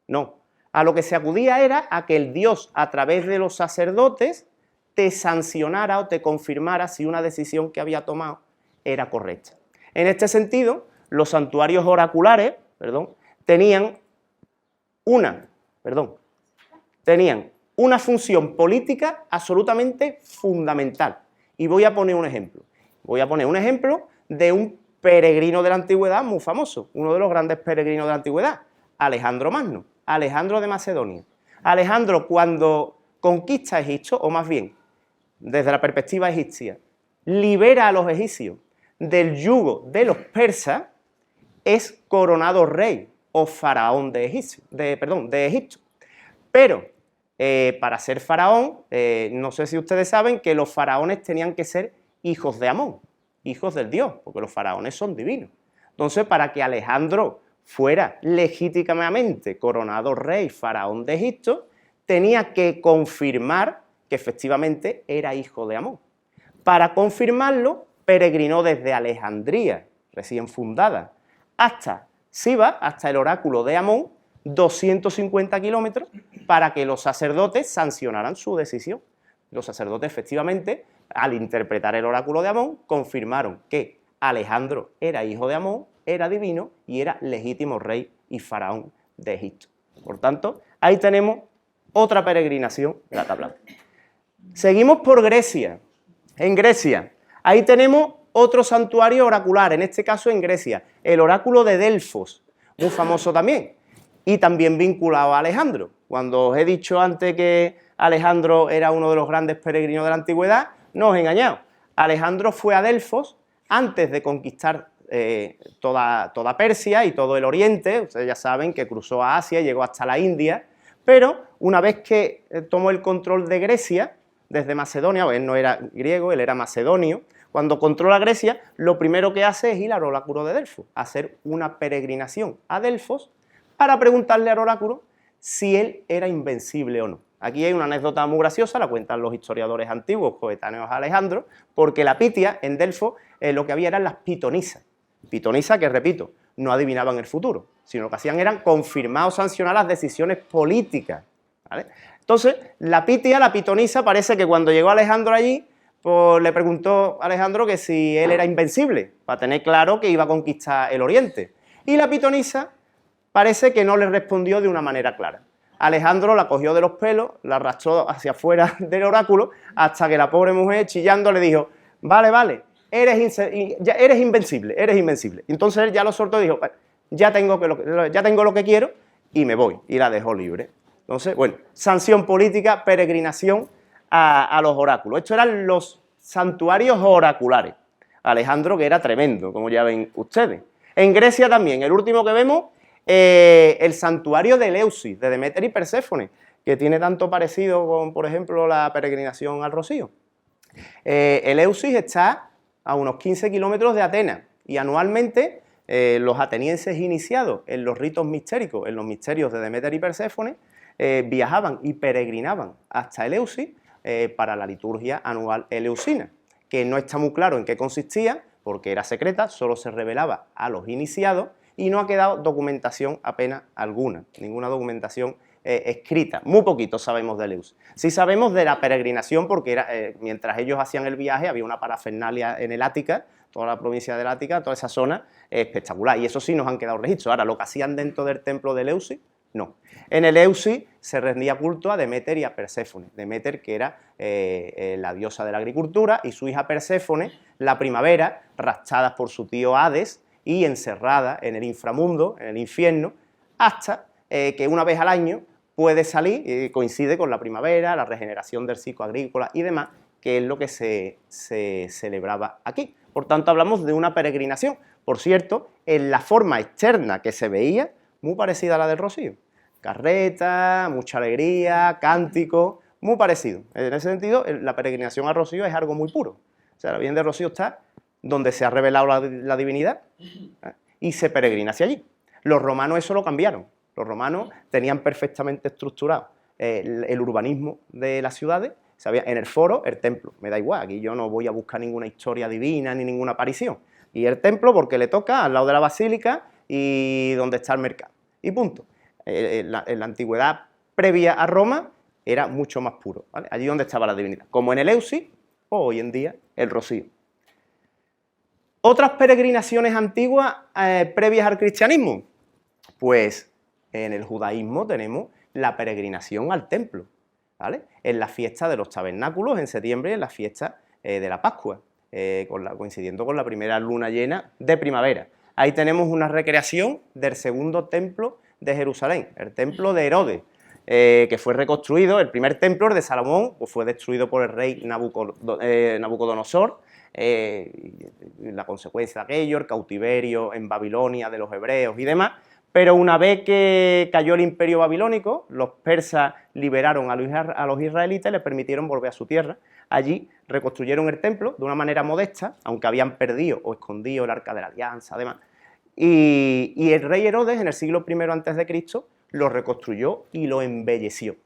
No. A lo que se acudía era a que el Dios, a través de los sacerdotes, te sancionara o te confirmara si una decisión que había tomado era correcta. En este sentido, los santuarios oraculares, tenían una función política absolutamente fundamental. Y voy a poner un ejemplo. Voy a poner un ejemplo de un peregrino de la antigüedad muy famoso, uno de los grandes peregrinos de la antigüedad, Alejandro Magno, Alejandro de Macedonia. Alejandro, cuando conquista Egipto, o más bien, desde la perspectiva egipcia, libera a los egipcios del yugo de los persas, es coronado rey o faraón de Egipto. Pero para ser faraón, no sé si ustedes saben que los faraones tenían que ser hijos de Amón, hijos del dios, porque los faraones son divinos. Entonces, para que Alejandro fuera legítimamente coronado rey faraón de Egipto, tenía que confirmar que efectivamente era hijo de Amón. Para confirmarlo, peregrinó desde Alejandría, recién fundada, hasta Siba, hasta el oráculo de Amón, 250 kilómetros, para que los sacerdotes sancionaran su decisión. Los sacerdotes, efectivamente, al interpretar el oráculo de Amón, confirmaron que Alejandro era hijo de Amón, era divino y era legítimo rey y faraón de Egipto. Por tanto, ahí tenemos otra peregrinación de la tabla. Seguimos por Grecia. En Grecia, ahí tenemos otro santuario oracular, en este caso en Grecia, el oráculo de Delfos, muy famoso también, y también vinculado a Alejandro. Cuando os he dicho antes que Alejandro era uno de los grandes peregrinos de la antigüedad, no os he engañado. Alejandro fue a Delfos antes de conquistar toda Persia y todo el Oriente. Ustedes ya saben que cruzó a Asia y llegó hasta la India, pero una vez que tomó el control de Grecia, desde Macedonia, él no era griego, él era macedonio, cuando controla Grecia, lo primero que hace es ir al oráculo de Delfos, hacer una peregrinación a Delfos para preguntarle al oráculo si él era invencible o no. Aquí hay una anécdota muy graciosa, la cuentan los historiadores antiguos coetáneos a Alejandro, porque la Pitia, en Delfos, lo que había eran las pitonisas. Pitonisas que, repito, no adivinaban el futuro, sino lo que hacían eran confirmar o sancionar las decisiones políticas, ¿vale? Entonces, la pitonisa, parece que cuando llegó Alejandro allí, pues le preguntó a Alejandro que si él era invencible, para tener claro que iba a conquistar el Oriente. Y la pitonisa parece que no le respondió de una manera clara. Alejandro la cogió de los pelos, la arrastró hacia afuera del oráculo, hasta que la pobre mujer, chillando, le dijo: vale, eres invencible. Y entonces él ya lo soltó y dijo: ya tengo lo que quiero y me voy. Y la dejó libre. Entonces, bueno, sanción política, peregrinación a los oráculos. Estos eran los santuarios oraculares. Alejandro, que era tremendo, como ya ven ustedes. En Grecia también, el último que vemos, el santuario de Eleusis, de Deméter y Perséfone, que tiene tanto parecido con, por ejemplo, la peregrinación al Rocío. Eleusis está a unos 15 kilómetros de Atenas y anualmente los atenienses iniciados en los ritos mistéricos, en los misterios de Deméter y Perséfone, viajaban y peregrinaban hasta Eleusis para la liturgia anual eleusina, que no está muy claro en qué consistía, porque era secreta, solo se revelaba a los iniciados y no ha quedado documentación apenas alguna, ninguna documentación escrita. Muy poquito sabemos de Eleusis. Sí sabemos de la peregrinación porque mientras ellos hacían el viaje había una parafernalia en el Ática, toda la provincia del Ática, toda esa zona espectacular, y eso sí nos han quedado registros. Ahora, lo que hacían dentro del templo de Eleusis No. En Eleusis se rendía culto a Deméter y a Perséfone. Deméter, que era la diosa de la agricultura, y su hija Perséfone, la primavera, raptada por su tío Hades y encerrada en el inframundo, en el infierno, hasta que una vez al año puede salir, coincide con la primavera, la regeneración del ciclo agrícola y demás, que es lo que se celebraba aquí. Por tanto, hablamos de una peregrinación. Por cierto, en la forma externa que se veía, muy parecida a la del Rocío. Carreta, mucha alegría, cántico, muy parecido. En ese sentido, la peregrinación a Rocío es algo muy puro. O sea, la Virgen de Rocío está donde se ha revelado la divinidad y se peregrina hacia allí. Los romanos eso lo cambiaron. Los romanos tenían perfectamente estructurado el urbanismo de las ciudades. Sabía, en el foro, el templo. Me da igual, aquí yo no voy a buscar ninguna historia divina ni ninguna aparición. Y el templo porque le toca al lado de la basílica y donde está el mercado. Y punto. En la antigüedad previa a Roma era mucho más puro, ¿vale? Allí donde estaba la divinidad. Como en Eleusis o hoy en día el Rocío. Otras peregrinaciones antiguas previas al cristianismo. Pues en el judaísmo tenemos la peregrinación al templo, ¿vale? En la fiesta de los tabernáculos en septiembre, en la fiesta de la Pascua, coincidiendo con la primera luna llena de primavera. Ahí tenemos una recreación del segundo templo de Jerusalén, el templo de Herodes, que fue reconstruido. El primer templo, el de Salomón, pues fue destruido por el rey Nabucodonosor, la consecuencia de aquello, el cautiverio en Babilonia de los hebreos y demás. Pero una vez que cayó el imperio babilónico, los persas liberaron a los israelitas y les permitieron volver a su tierra. Allí reconstruyeron el templo de una manera modesta, aunque habían perdido o escondido el Arca de la Alianza, además. Y el rey Herodes, en el siglo I a.C., lo reconstruyó y lo embelleció.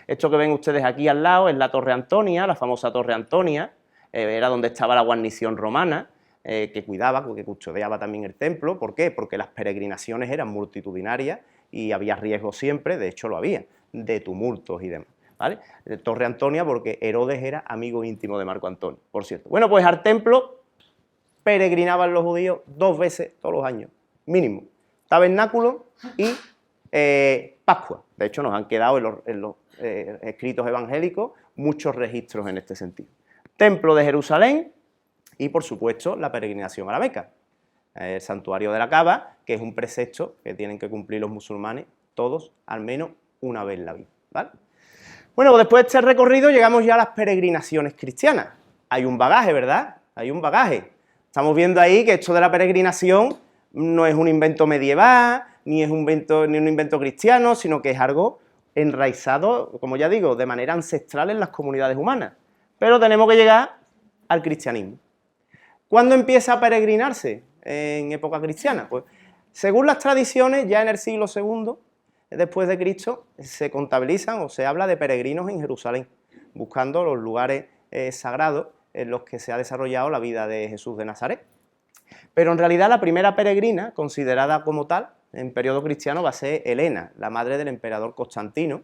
Esto que ven ustedes aquí al lado es la Torre Antonia, la famosa Torre Antonia, era donde estaba la guarnición romana, que cuidaba, que custodiaba también el templo. ¿Por qué? Porque las peregrinaciones eran multitudinarias y había riesgo siempre, de hecho lo había, de tumultos y demás, ¿vale? Torre Antonia porque Herodes era amigo íntimo de Marco Antonio, por cierto. Bueno, pues al templo peregrinaban los judíos 2 veces todos los años, mínimo. Tabernáculo y Pascua. De hecho, nos han quedado en los escritos evangélicos muchos registros en este sentido. Templo de Jerusalén y, por supuesto, la peregrinación a la Meca. El santuario de la Kaaba, que es un precepto que tienen que cumplir los musulmanes todos, al menos una vez en la vida, ¿vale? Bueno, después de este recorrido llegamos ya a las peregrinaciones cristianas. Hay un bagaje, ¿verdad? Hay un bagaje. Estamos viendo ahí que esto de la peregrinación no es un invento medieval, ni es un invento cristiano, sino que es algo enraizado, como ya digo, de manera ancestral en las comunidades humanas. Pero tenemos que llegar al cristianismo. ¿Cuándo empieza a peregrinarse en época cristiana? Pues según las tradiciones, ya en el siglo II después de Cristo se contabilizan o se habla de peregrinos en Jerusalén, buscando los lugares sagrados en los que se ha desarrollado la vida de Jesús de Nazaret. Pero en realidad la primera peregrina, considerada como tal, en periodo cristiano, va a ser Helena, la madre del emperador Constantino,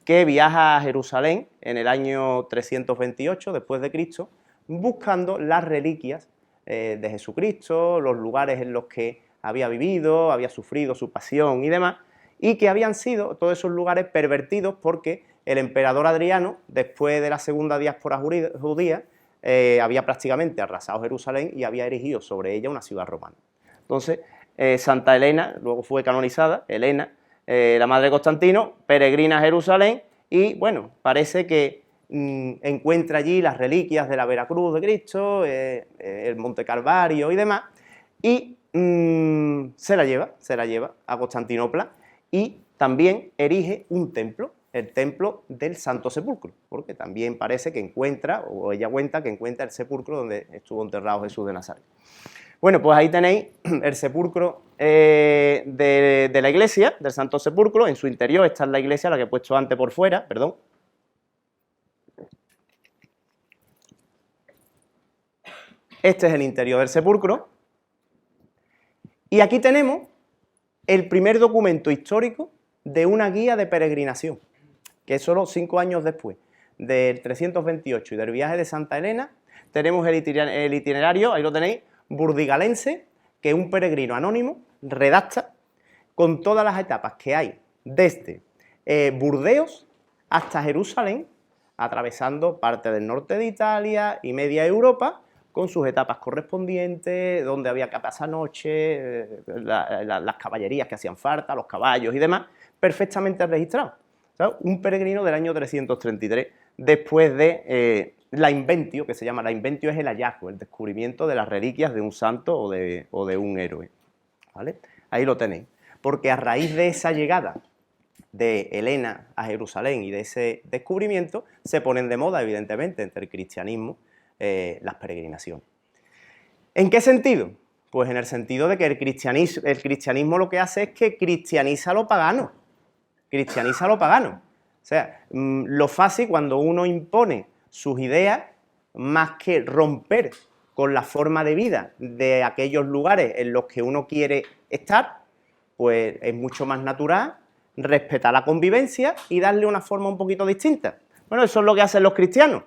que viaja a Jerusalén en el año 328 después de Cristo, buscando las reliquias de Jesucristo, los lugares en los que había vivido, había sufrido su pasión y demás, y que habían sido todos esos lugares pervertidos porque el emperador Adriano, después de la segunda diáspora judía, había prácticamente arrasado Jerusalén y había erigido sobre ella una ciudad romana. Entonces, Santa Helena, luego fue canonizada, Helena, la madre de Constantino, peregrina a Jerusalén y, bueno, parece que encuentra allí las reliquias de la Veracruz de Cristo, el Monte Calvario y demás, y se la lleva a Constantinopla y también erige un templo, el templo del Santo Sepulcro, porque también parece que encuentra, o ella cuenta que encuentra el sepulcro donde estuvo enterrado Jesús de Nazaret. Bueno, pues ahí tenéis el sepulcro de la iglesia, del Santo Sepulcro. En su interior está la iglesia, la que he puesto antes por fuera, perdón. Este es el interior del sepulcro. Y aquí tenemos el primer documento histórico de una guía de peregrinación, que es solo 5 años después del 328 y del viaje de Santa Helena. Tenemos el itinerario, ahí lo tenéis, burdigalense, que un peregrino anónimo redacta con todas las etapas que hay desde Burdeos hasta Jerusalén, atravesando parte del norte de Italia y media Europa, con sus etapas correspondientes, donde había que pasar noche, las caballerías que hacían falta, los caballos y demás, perfectamente registrados. ¿Sabes? Un peregrino del año 333, después de la inventio, que se llama la inventio, es el hallazgo, el descubrimiento de las reliquias de un santo o de un héroe. ¿Vale? Ahí lo tenéis. Porque a raíz de esa llegada de Helena a Jerusalén y de ese descubrimiento, se ponen de moda, evidentemente, entre el cristianismo, las peregrinaciones. ¿En qué sentido? Pues en el sentido de que el cristianismo lo que hace es que cristianiza lo pagano. Cristianiza lo pagano. O sea, lo fácil cuando uno impone sus ideas, más que romper con la forma de vida de aquellos lugares en los que uno quiere estar, pues es mucho más natural respetar la convivencia y darle una forma un poquito distinta. Bueno, eso es lo que hacen los cristianos.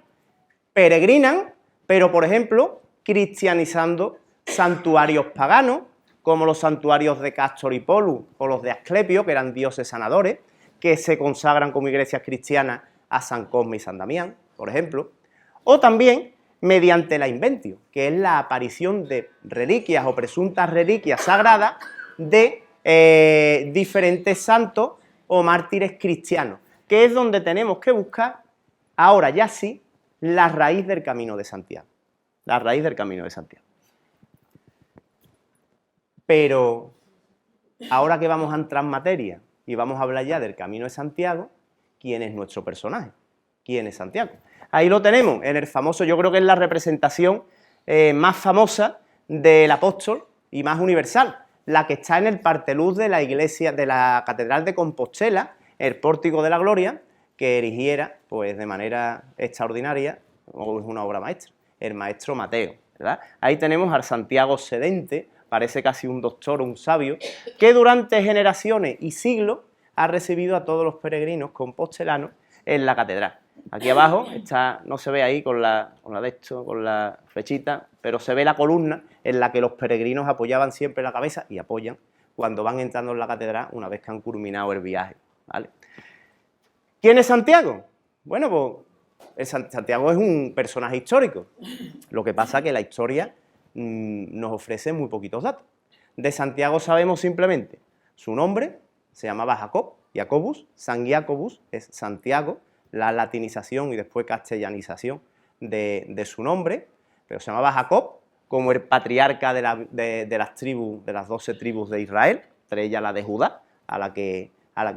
Peregrinan, pero por ejemplo, cristianizando santuarios paganos, como los santuarios de Cástor y Polus o los de Asclepio, que eran dioses sanadores, que se consagran como iglesias cristianas a San Cosme y San Damián, por ejemplo, o también mediante la inventio, que es la aparición de reliquias o presuntas reliquias sagradas de diferentes santos o mártires cristianos, que es donde tenemos que buscar, ahora ya sí, la raíz del Camino de Santiago. La raíz del Camino de Santiago. Pero ahora que vamos a entrar en materia y vamos a hablar ya del Camino de Santiago, ¿quién es nuestro personaje? ¿Quién es Santiago? Ahí lo tenemos, en el famoso, yo creo que es la representación más famosa del apóstol y más universal, la que está en el parteluz de la iglesia, de la Catedral de Compostela, el Pórtico de la Gloria, que erigiera, pues de manera extraordinaria, o es una obra maestra, el maestro Mateo, ¿verdad? Ahí tenemos al Santiago sedente, parece casi un doctor o un sabio, que durante generaciones y siglos ha recibido a todos los peregrinos compostelanos en la catedral. Aquí abajo está, no se ve ahí con la flechita, pero se ve la columna en la que los peregrinos apoyaban siempre la cabeza y apoyan cuando van entrando en la catedral una vez que han culminado el viaje, ¿vale? ¿Quién es Santiago? Bueno, pues Santiago es un personaje histórico. Lo que pasa es que la historia nos ofrece muy poquitos datos. De Santiago sabemos simplemente su nombre, se llamaba Jacobus, San Jacobus es Santiago, la latinización y después castellanización de su nombre, pero se llamaba Jacob, como el patriarca de las 12 tribus de Israel, entre ellas la de Judá, a la que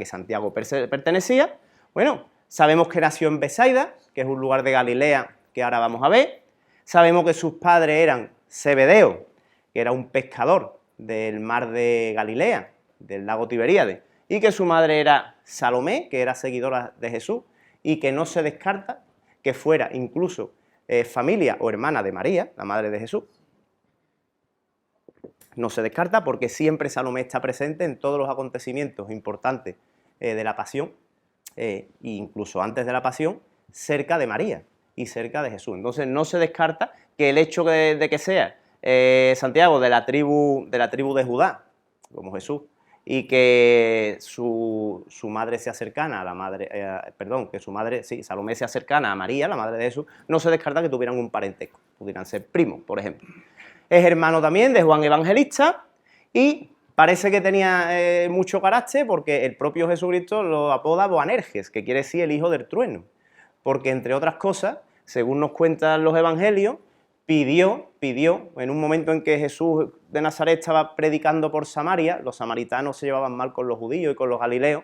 Santiago pertenecía. Bueno, sabemos que nació en Besaida, que es un lugar de Galilea que ahora vamos a ver. Sabemos que sus padres eran Zebedeo, que era un pescador del mar de Galilea, del lago Tiberíades, y que su madre era Salomé, que era seguidora de Jesús, y que no se descarta que fuera incluso familia o hermana de María, la madre de Jesús. No se descarta porque siempre Salomé está presente en todos los acontecimientos importantes de la pasión, e incluso antes de la pasión, cerca de María y cerca de Jesús. Entonces no se descarta que el hecho de que sea Santiago de la tribu de Judá, como Jesús, y que su madre sea cercana a la madre, que su madre, sí, Salomé sea cercana a María, la madre de Jesús, no se descarta que tuvieran un parentesco, pudieran ser primos, por ejemplo. Es hermano también de Juan Evangelista y parece que tenía mucho carácter porque el propio Jesucristo lo apoda Boanerges, que quiere decir el hijo del trueno, porque entre otras cosas, según nos cuentan los evangelios, pidió, en un momento en que Jesús de Nazaret estaba predicando por Samaria, los samaritanos se llevaban mal con los judíos y con los galileos,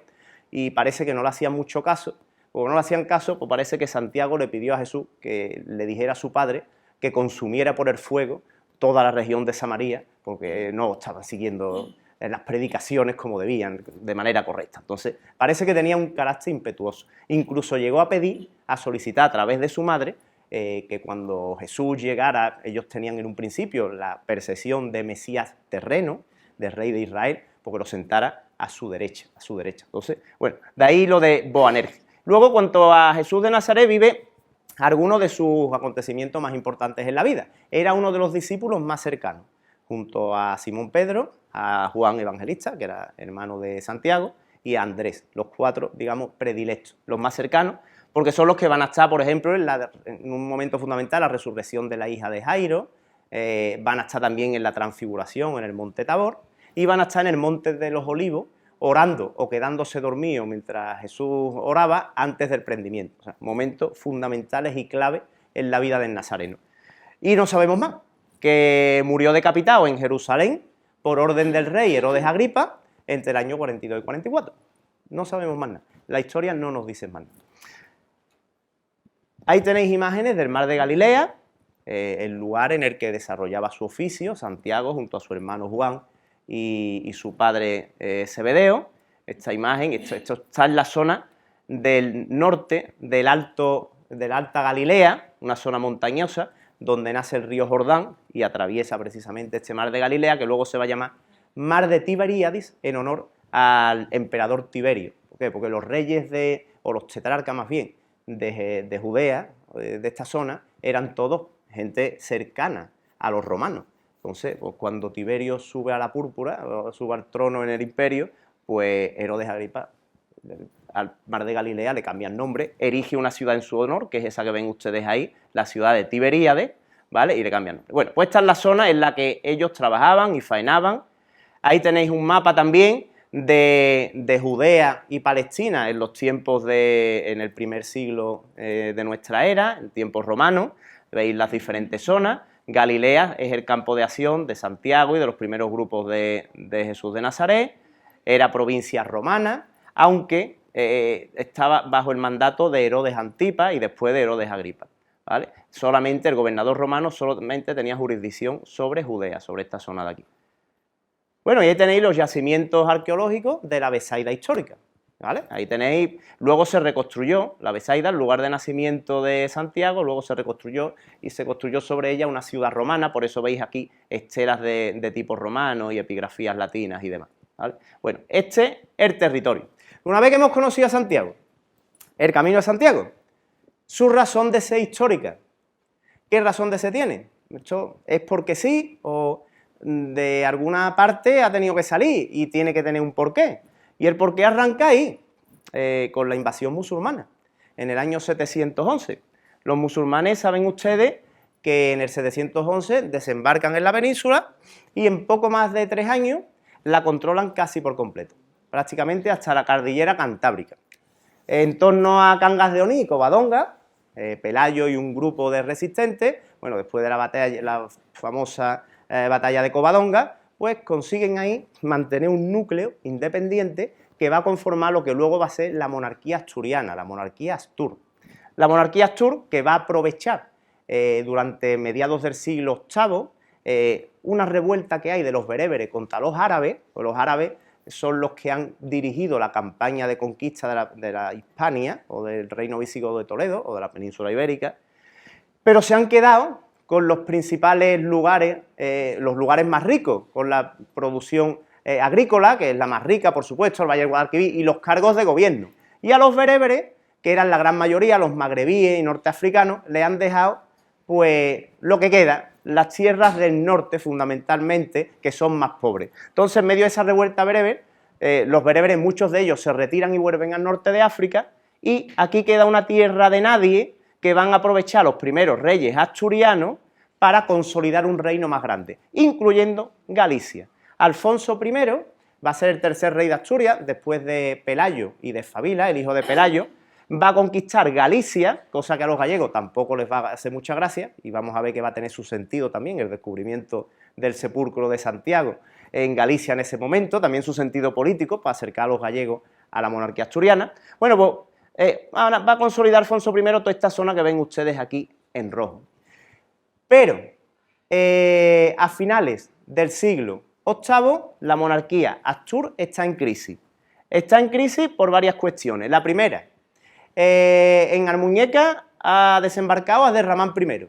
y parece que no le hacían mucho caso, o no le hacían caso, pues parece que Santiago le pidió a Jesús que le dijera a su padre que consumiera por el fuego toda la región de Samaria, porque no estaban siguiendo las predicaciones como debían, de manera correcta. Entonces, parece que tenía un carácter impetuoso. Incluso llegó a pedir, a solicitar a través de su madre, que cuando Jesús llegara, ellos tenían en un principio la percepción de Mesías terreno, de rey de Israel, porque lo sentara a su derecha, Entonces, bueno, de ahí lo de Boanerges. Luego, cuanto a Jesús de Nazaret, vive algunos de sus acontecimientos más importantes en la vida. Era uno de los discípulos más cercanos, junto a Simón Pedro, a Juan Evangelista, que era hermano de Santiago, y a Andrés, los 4, digamos, predilectos, los más cercanos, porque son los que van a estar, por ejemplo, en un momento fundamental, la resurrección de la hija de Jairo, van a estar también en la transfiguración en el monte Tabor, y van a estar en el monte de los Olivos, orando o quedándose dormidos mientras Jesús oraba antes del prendimiento. O sea, momentos fundamentales y clave en la vida del Nazareno. Y no sabemos más, que murió decapitado en Jerusalén por orden del rey Herodes Agripa entre el año 42 y 44. No sabemos más nada. La historia no nos dice más nada. Ahí tenéis imágenes del mar de Galilea, el lugar en el que desarrollaba su oficio Santiago junto a su hermano Juan y su padre Zebedeo. Esta imagen, esto está en la zona del norte de la Alta Galilea, una zona montañosa, donde nace el río Jordán y atraviesa precisamente este mar de Galilea, que luego se va a llamar Mar de Tiberíades, en honor al emperador Tiberio. ¿Por qué? Porque los reyes o los tetrarcas más bien, de Judea, de esta zona, eran todos gente cercana a los romanos. Entonces, pues, cuando Tiberio sube a la púrpura, o sube al trono en el imperio, pues Herodes Agripa, al mar de Galilea, le cambia el nombre, erige una ciudad en su honor, que es esa que ven ustedes ahí, la ciudad de Tiberíades, ¿vale? Y le cambian el nombre. Bueno, pues esta es la zona en la que ellos trabajaban y faenaban. Ahí tenéis un mapa también de Judea y Palestina en los tiempos en el primer siglo de nuestra era, en tiempos romanos. Veis las diferentes zonas. Galilea es el campo de acción de Santiago y de los primeros grupos de Jesús de Nazaret. Era provincia romana, aunque estaba bajo el mandato de Herodes Antipas y después de Herodes Agripa, ¿vale? Solamente el gobernador romano solamente tenía jurisdicción sobre Judea, sobre esta zona de aquí. Bueno, y ahí tenéis los yacimientos arqueológicos de la Besaida histórica, ¿vale? Ahí tenéis, luego se reconstruyó la Besaida, el lugar de nacimiento de Santiago, luego se reconstruyó y se construyó sobre ella una ciudad romana, por eso veis aquí estelas de tipo romano y epigrafías latinas y demás, ¿vale? Bueno, este es el territorio. Una vez que hemos conocido a Santiago, el camino de Santiago, su razón de ser histórica. ¿Qué razón de ser tiene? ¿Esto es porque sí o de alguna parte ha tenido que salir y tiene que tener un porqué? Y el porqué arranca ahí, con la invasión musulmana, en el año 711. Los musulmanes, saben ustedes, que en el 711 desembarcan en la península y en poco más de 3 años la controlan casi por completo, prácticamente hasta la cordillera cantábrica. En torno a Cangas de Onís y Covadonga, Pelayo y un grupo de resistentes, bueno, después de la famosa batalla de Covadonga, pues consiguen ahí mantener un núcleo independiente que va a conformar lo que luego va a ser la monarquía asturiana, la monarquía Astur. La monarquía Astur que va a aprovechar durante mediados del siglo VIII una revuelta que hay de los bereberes contra los árabes, pues los árabes son los que han dirigido la campaña de conquista de la Hispania, o del reino visigodo de Toledo, o de la península ibérica, pero se han quedado con los principales lugares, los lugares más ricos, con la producción agrícola, que es la más rica, por supuesto, el Valle del Guadalquivir, y los cargos de gobierno. Y a los bereberes, que eran la gran mayoría, los magrebíes y norteafricanos, le han dejado, pues, lo que queda, las tierras del norte, fundamentalmente, que son más pobres. Entonces, en medio de esa revuelta bereber, los bereberes, muchos de ellos, se retiran y vuelven al norte de África, y aquí queda una tierra de nadie que van a aprovechar los primeros reyes asturianos para consolidar un reino más grande, incluyendo Galicia. Alfonso I va a ser el tercer rey de Asturias, después de Pelayo y de Fabila, el hijo de Pelayo, va a conquistar Galicia, cosa que a los gallegos tampoco les va a hacer mucha gracia, y vamos a ver que va a tener su sentido también el descubrimiento del sepulcro de Santiago en Galicia en ese momento, también su sentido político para acercar a los gallegos a la monarquía asturiana. Bueno, pues ahora va a consolidar Alfonso I toda esta zona que ven ustedes aquí en rojo. Pero a finales del siglo VIII la monarquía Astur está en crisis. Está en crisis por varias cuestiones. La primera, en Almuñeca ha desembarcado Abderramán I,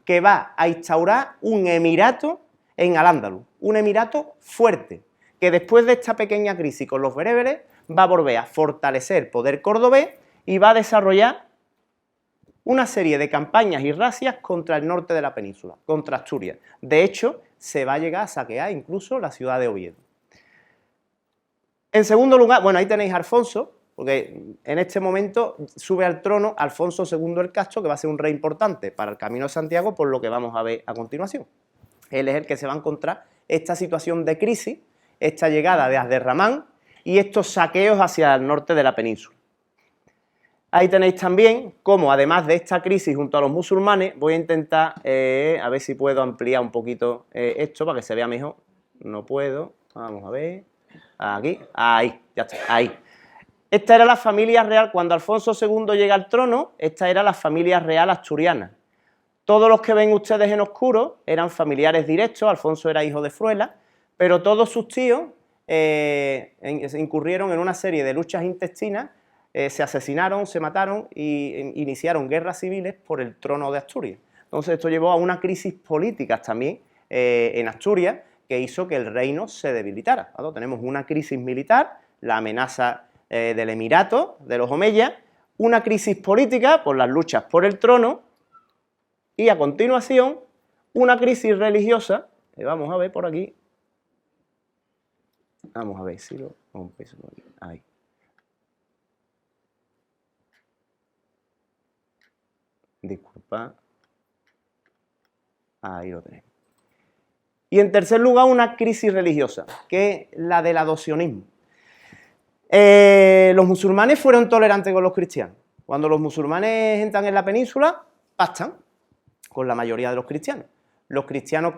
que va a instaurar un emirato en Al-Ándalus, un emirato fuerte, que después de esta pequeña crisis con los bereberes va a volver a fortalecer el poder cordobés y va a desarrollar una serie de campañas y razias contra el norte de la península, contra Asturias. De hecho, se va a llegar a saquear incluso la ciudad de Oviedo. En segundo lugar, bueno, ahí tenéis a Alfonso, porque en este momento sube al trono Alfonso II el Casto, que va a ser un rey importante para el Camino de Santiago, por lo que vamos a ver a continuación. Él es el que se va a encontrar esta situación de crisis, esta llegada de Abderramán y estos saqueos hacia el norte de la península. Ahí tenéis también cómo, además de esta crisis junto a los musulmanes, voy a intentar, a ver si puedo ampliar un poquito esto para que se vea mejor. No puedo, vamos a ver, aquí, ahí, ya está, ahí. Esta era la familia real, cuando Alfonso II llega al trono, esta era la familia real asturiana. Todos los que ven ustedes en oscuro eran familiares directos, Alfonso era hijo de Fruela, pero todos sus tíos incurrieron en una serie de luchas intestinas, se asesinaron, se mataron e iniciaron guerras civiles por el trono de Asturias. Entonces esto llevó a una crisis política también en Asturias, que hizo que el reino se debilitara. ¿Vale? Tenemos una crisis militar, la amenaza del Emirato, de los Omeyas, una crisis política por las luchas por el trono y a continuación una crisis religiosa, vamos a ver por aquí, vamos a ver si lo empiezo por aquí, ahí. Disculpa, ahí lo tenemos. Y en tercer lugar una crisis religiosa, que es la del adopcionismo. Los musulmanes fueron tolerantes con los cristianos. Cuando los musulmanes entran en la península, pactan con la mayoría de los cristianos. Los cristianos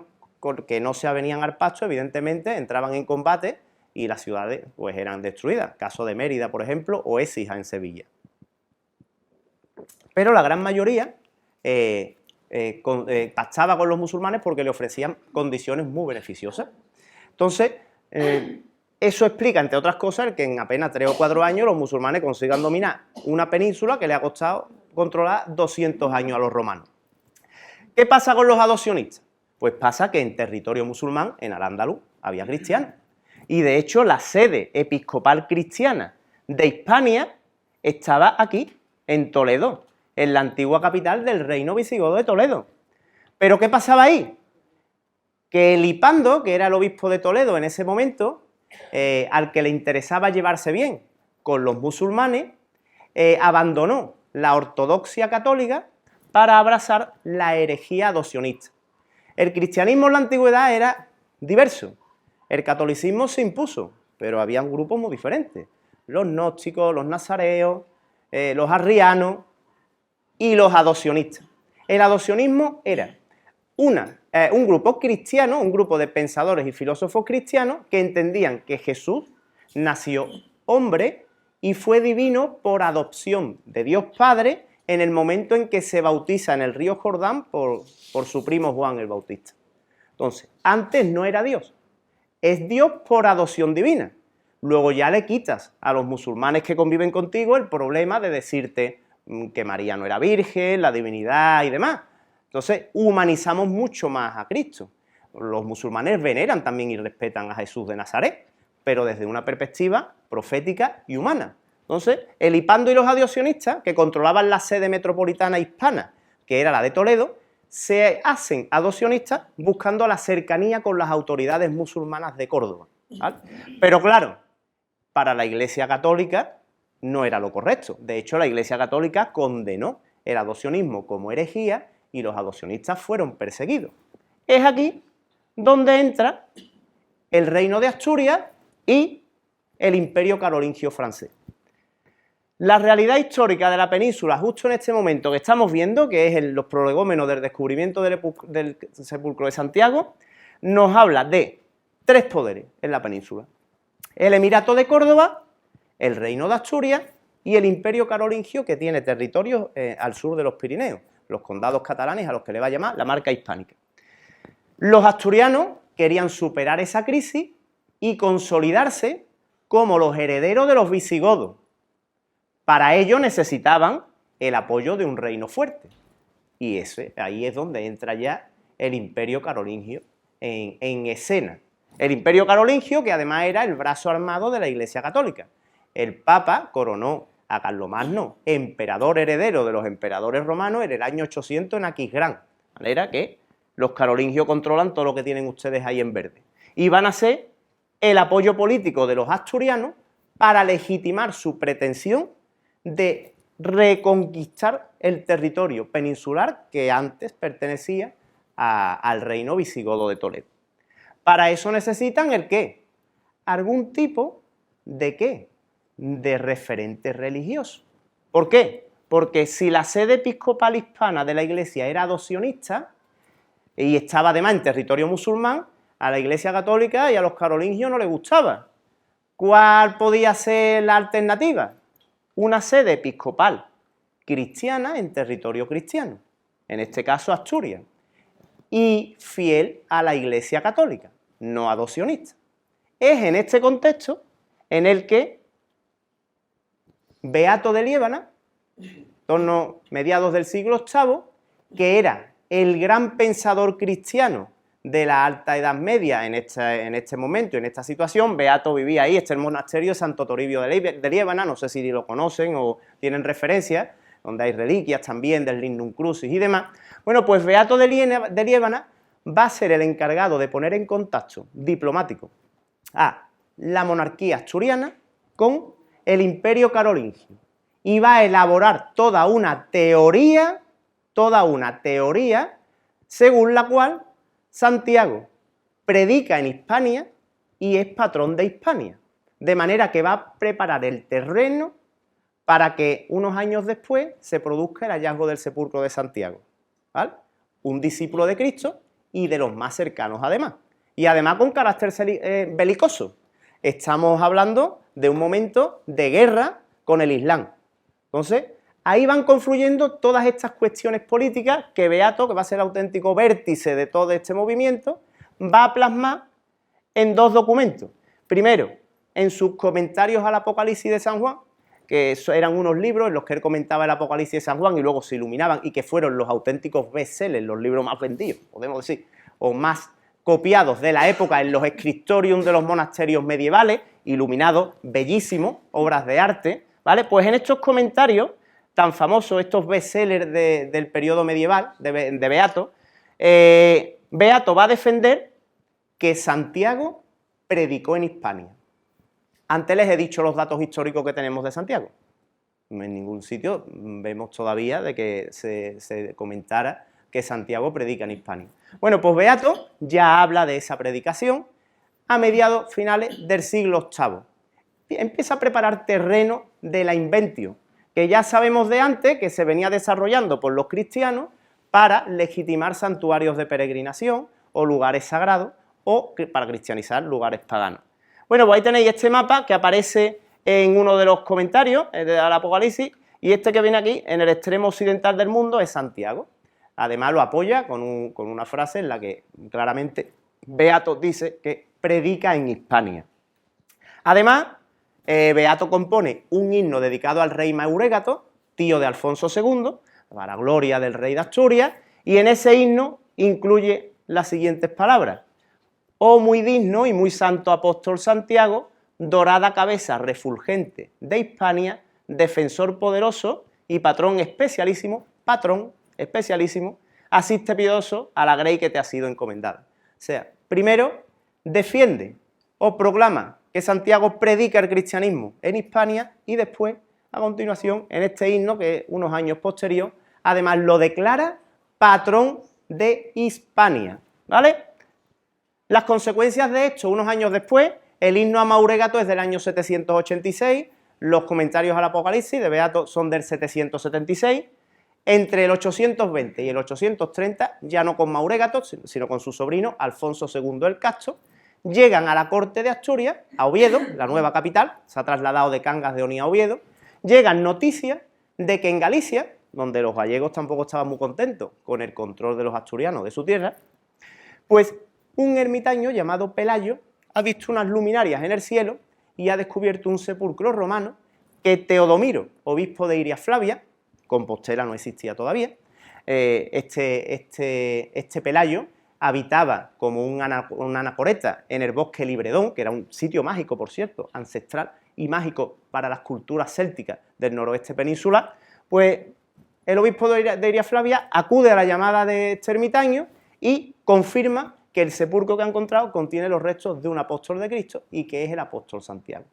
que no se avenían al pacto, evidentemente, entraban en combate y las ciudades pues, eran destruidas. Caso de Mérida, por ejemplo, o Écija en Sevilla. Pero la gran mayoría pactaba con los musulmanes porque le ofrecían condiciones muy beneficiosas. Entonces, eso explica, entre otras cosas, que en apenas 3 o 4 años los musulmanes consigan dominar una península que le ha costado controlar 200 años a los romanos. ¿Qué pasa con los adopcionistas? Pues pasa que en territorio musulmán, en Al-Ándalus, había cristianos. Y de hecho la sede episcopal cristiana de Hispania estaba aquí, en Toledo, en la antigua capital del reino visigodo de Toledo. ¿Pero qué pasaba ahí? Que Elipando, que era el obispo de Toledo en ese momento, al que le interesaba llevarse bien con los musulmanes, abandonó la ortodoxia católica para abrazar la herejía adopcionista. El cristianismo en la antigüedad era diverso, el catolicismo se impuso, pero había grupos muy diferentes, los gnósticos, los nazareos, los arrianos y los adopcionistas. El adopcionismo era un grupo cristiano, un grupo de pensadores y filósofos cristianos que entendían que Jesús nació hombre y fue divino por adopción de Dios Padre en el momento en que se bautiza en el río Jordán por su primo Juan el Bautista. Entonces, antes no era Dios, es Dios por adopción divina. Luego ya le quitas a los musulmanes que conviven contigo el problema de decirte que María no era virgen, la divinidad y demás. Entonces, humanizamos mucho más a Cristo. Los musulmanes veneran también y respetan a Jesús de Nazaret, pero desde una perspectiva profética y humana. Entonces, Elipando y los adopcionistas, que controlaban la sede metropolitana hispana, que era la de Toledo, se hacen adopcionistas buscando la cercanía con las autoridades musulmanas de Córdoba, ¿vale? Pero claro, para la Iglesia Católica no era lo correcto. De hecho, la Iglesia Católica condenó el adopcionismo como herejía y los adopcionistas fueron perseguidos. Es aquí donde entra el reino de Asturias y el Imperio Carolingio francés. La realidad histórica de la península, justo en este momento que estamos viendo, que es los prolegómenos del descubrimiento del sepulcro de Santiago, nos habla de 3 poderes en la península. El Emirato de Córdoba, el Reino de Asturias y el Imperio Carolingio, que tiene territorios al sur de los Pirineos, los condados catalanes a los que le va a llamar la marca hispánica. Los asturianos querían superar esa crisis y consolidarse como los herederos de los visigodos. Para ello necesitaban el apoyo de un reino fuerte. Y ahí es donde entra ya el Imperio Carolingio en escena. El Imperio Carolingio, que además era el brazo armado de la Iglesia Católica. El Papa coronó a Carlomagno, emperador heredero de los emperadores romanos, en el año 800 en Aquisgrán. De manera que los carolingios controlan todo lo que tienen ustedes ahí en verde. Y van a ser el apoyo político de los asturianos para legitimar su pretensión de reconquistar el territorio peninsular que antes pertenecía al reino visigodo de Toledo. Para eso necesitan ¿el qué? Algún tipo de ¿qué? De referente religioso. ¿Por qué? Porque si la sede episcopal hispana de la Iglesia era adopcionista y estaba además en territorio musulmán, a la Iglesia católica y a los carolingios no les gustaba. ¿Cuál podía ser la alternativa? Una sede episcopal cristiana en territorio cristiano, en este caso Asturias, y fiel a la Iglesia católica, no adopcionista. Es en este contexto en el que Beato de Liébana, en torno a mediados del siglo VIII, que era el gran pensador cristiano de la Alta Edad Media en este momento, en esta situación. Beato vivía ahí, este es el monasterio de Santo Toribio de Liébana, no sé si lo conocen o tienen referencias, donde hay reliquias también del Lignum Crucis y demás. Bueno, pues Beato de Liébana va a ser el encargado de poner en contacto diplomático a la monarquía asturiana con el Imperio carolingio y va a elaborar toda una teoría según la cual Santiago predica en Hispania y es patrón de Hispania, de manera que va a preparar el terreno para que unos años después se produzca el hallazgo del sepulcro de Santiago, ¿vale? Un discípulo de Cristo y de los más cercanos además, y además con carácter belicoso. Estamos hablando de un momento de guerra con el Islam. Entonces, ahí van confluyendo todas estas cuestiones políticas que Beato, que va a ser el auténtico vértice de todo este movimiento, va a plasmar en dos documentos. Primero, en sus comentarios al Apocalipsis de San Juan, que eran unos libros en los que él comentaba el Apocalipsis de San Juan y luego se iluminaban y que fueron los auténticos bestsellers, los libros más vendidos, podemos decir, o más copiados de la época en los scriptorium de los monasterios medievales, iluminados, bellísimos, obras de arte, ¿vale? Pues en estos comentarios tan famosos, estos bestsellers del periodo medieval de Beato, Beato va a defender que Santiago predicó en Hispania. Antes les he dicho los datos históricos que tenemos de Santiago. En ningún sitio vemos todavía de que se comentara que Santiago predica en Hispania. Bueno, pues Beato ya habla de esa predicación a mediados finales del siglo VIII. Empieza a preparar terreno de la Inventio, que ya sabemos de antes que se venía desarrollando por los cristianos para legitimar santuarios de peregrinación o lugares sagrados o para cristianizar lugares paganos. Bueno, pues ahí tenéis este mapa que aparece en uno de los comentarios del Apocalipsis y este que viene aquí, en el extremo occidental del mundo, es Santiago. Además lo apoya con una frase en la que claramente Beato dice que predica en Hispania. Además, Beato compone un himno dedicado al rey Maurégato, tío de Alfonso II, para gloria del rey de Asturias, y en ese himno incluye las siguientes palabras: oh muy digno y muy santo apóstol Santiago, dorada cabeza refulgente de Hispania, defensor poderoso y patrón especialísimo, asiste piadoso a la grey que te ha sido encomendada. O sea, primero defiende o proclama que Santiago predica el cristianismo en Hispania y después, a continuación, en este himno, que es unos años posterior, además lo declara patrón de Hispania, ¿vale? Las consecuencias de esto, unos años después, el himno a Maurégato es del año 786, los comentarios al Apocalipsis de Beato son del 776, entre el 820 y el 830, ya no con Maurégato, sino con su sobrino Alfonso II el Casto, llegan a la corte de Asturias, a Oviedo, la nueva capital, se ha trasladado de Cangas de Onís a Oviedo, llegan noticias de que en Galicia, donde los gallegos tampoco estaban muy contentos con el control de los asturianos de su tierra, pues un ermitaño llamado Pelayo ha visto unas luminarias en el cielo y ha descubierto un sepulcro romano que Teodomiro, obispo de Iria Flavia, Compostela no existía todavía, este Pelayo habitaba como un anacoreta en el bosque Libredón, que era un sitio mágico, por cierto, ancestral y mágico para las culturas célticas del noroeste peninsular. Pues el obispo de Iria Flavia acude a la llamada de este ermitaño y confirma que el sepulcro que ha encontrado contiene los restos de un apóstol de Cristo y que es el apóstol Santiago.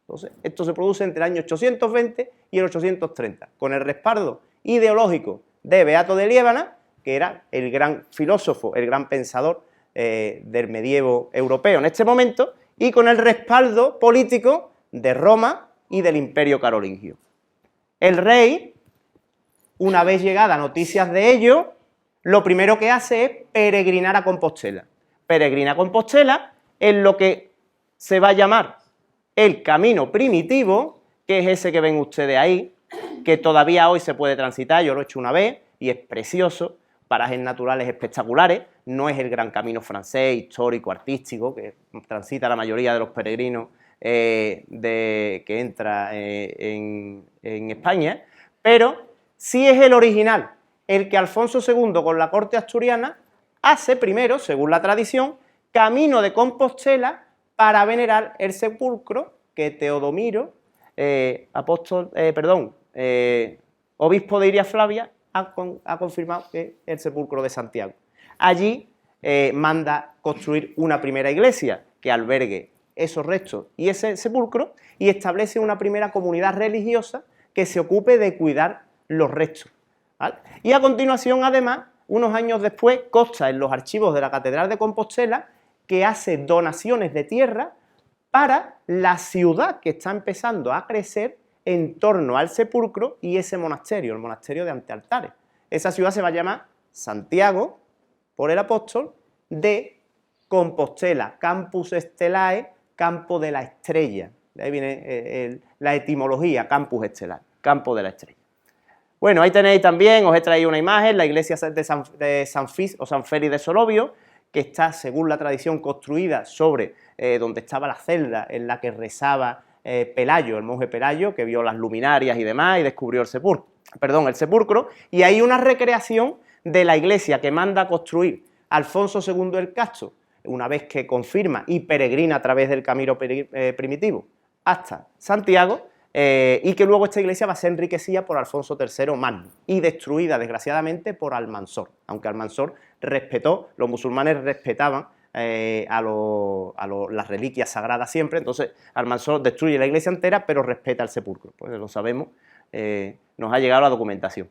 Entonces, esto se produce entre el año 820 y el 830, con el respaldo ideológico de Beato de Liébana, que era el gran filósofo, el gran pensador del medievo europeo en este momento, y con el respaldo político de Roma y del Imperio Carolingio. El rey, una vez llegada noticias de ello, lo primero que hace es peregrinar a Compostela. Peregrina a Compostela en lo que se va a llamar el camino primitivo, que es ese que ven ustedes ahí, que todavía hoy se puede transitar, yo lo he hecho una vez y es precioso, parajes naturales espectaculares, no es el gran camino francés, histórico, artístico, que transita la mayoría de los peregrinos que entra en España, pero sí es el original, el que Alfonso II con la corte asturiana hace primero, según la tradición, camino de Compostela para venerar el sepulcro que Teodomiro, obispo de Iria Flavia, ha confirmado que es el sepulcro de Santiago. Allí manda construir una primera iglesia que albergue esos restos y ese sepulcro y establece una primera comunidad religiosa que se ocupe de cuidar los restos, ¿vale? Y a continuación, además, unos años después, consta en los archivos de la Catedral de Compostela que hace donaciones de tierra para la ciudad que está empezando a crecer en torno al sepulcro y ese monasterio, el monasterio de Antealtares. Esa ciudad se va a llamar Santiago, por el apóstol, de Compostela, Campus Stellae, campo de la estrella. De ahí viene la etimología, Campus Stellae, campo de la estrella. Bueno, ahí tenéis también, os he traído una imagen, la iglesia de San Félix de Solovio, que está, según la tradición, construida sobre donde estaba la celda en la que rezaba Pelayo, el monje Pelayo, que vio las luminarias y demás y descubrió el sepulcro, y hay una recreación de la iglesia que manda a construir Alfonso II el Casto, una vez que confirma y peregrina a través del camino primitivo hasta Santiago, y que luego esta iglesia va a ser enriquecida por Alfonso III Magno y destruida, desgraciadamente, por Almansor, aunque Almansor respetó, los musulmanes respetaban las reliquias sagradas siempre, entonces Almansor destruye la iglesia entera, pero respeta el sepulcro, pues lo sabemos, nos ha llegado la documentación.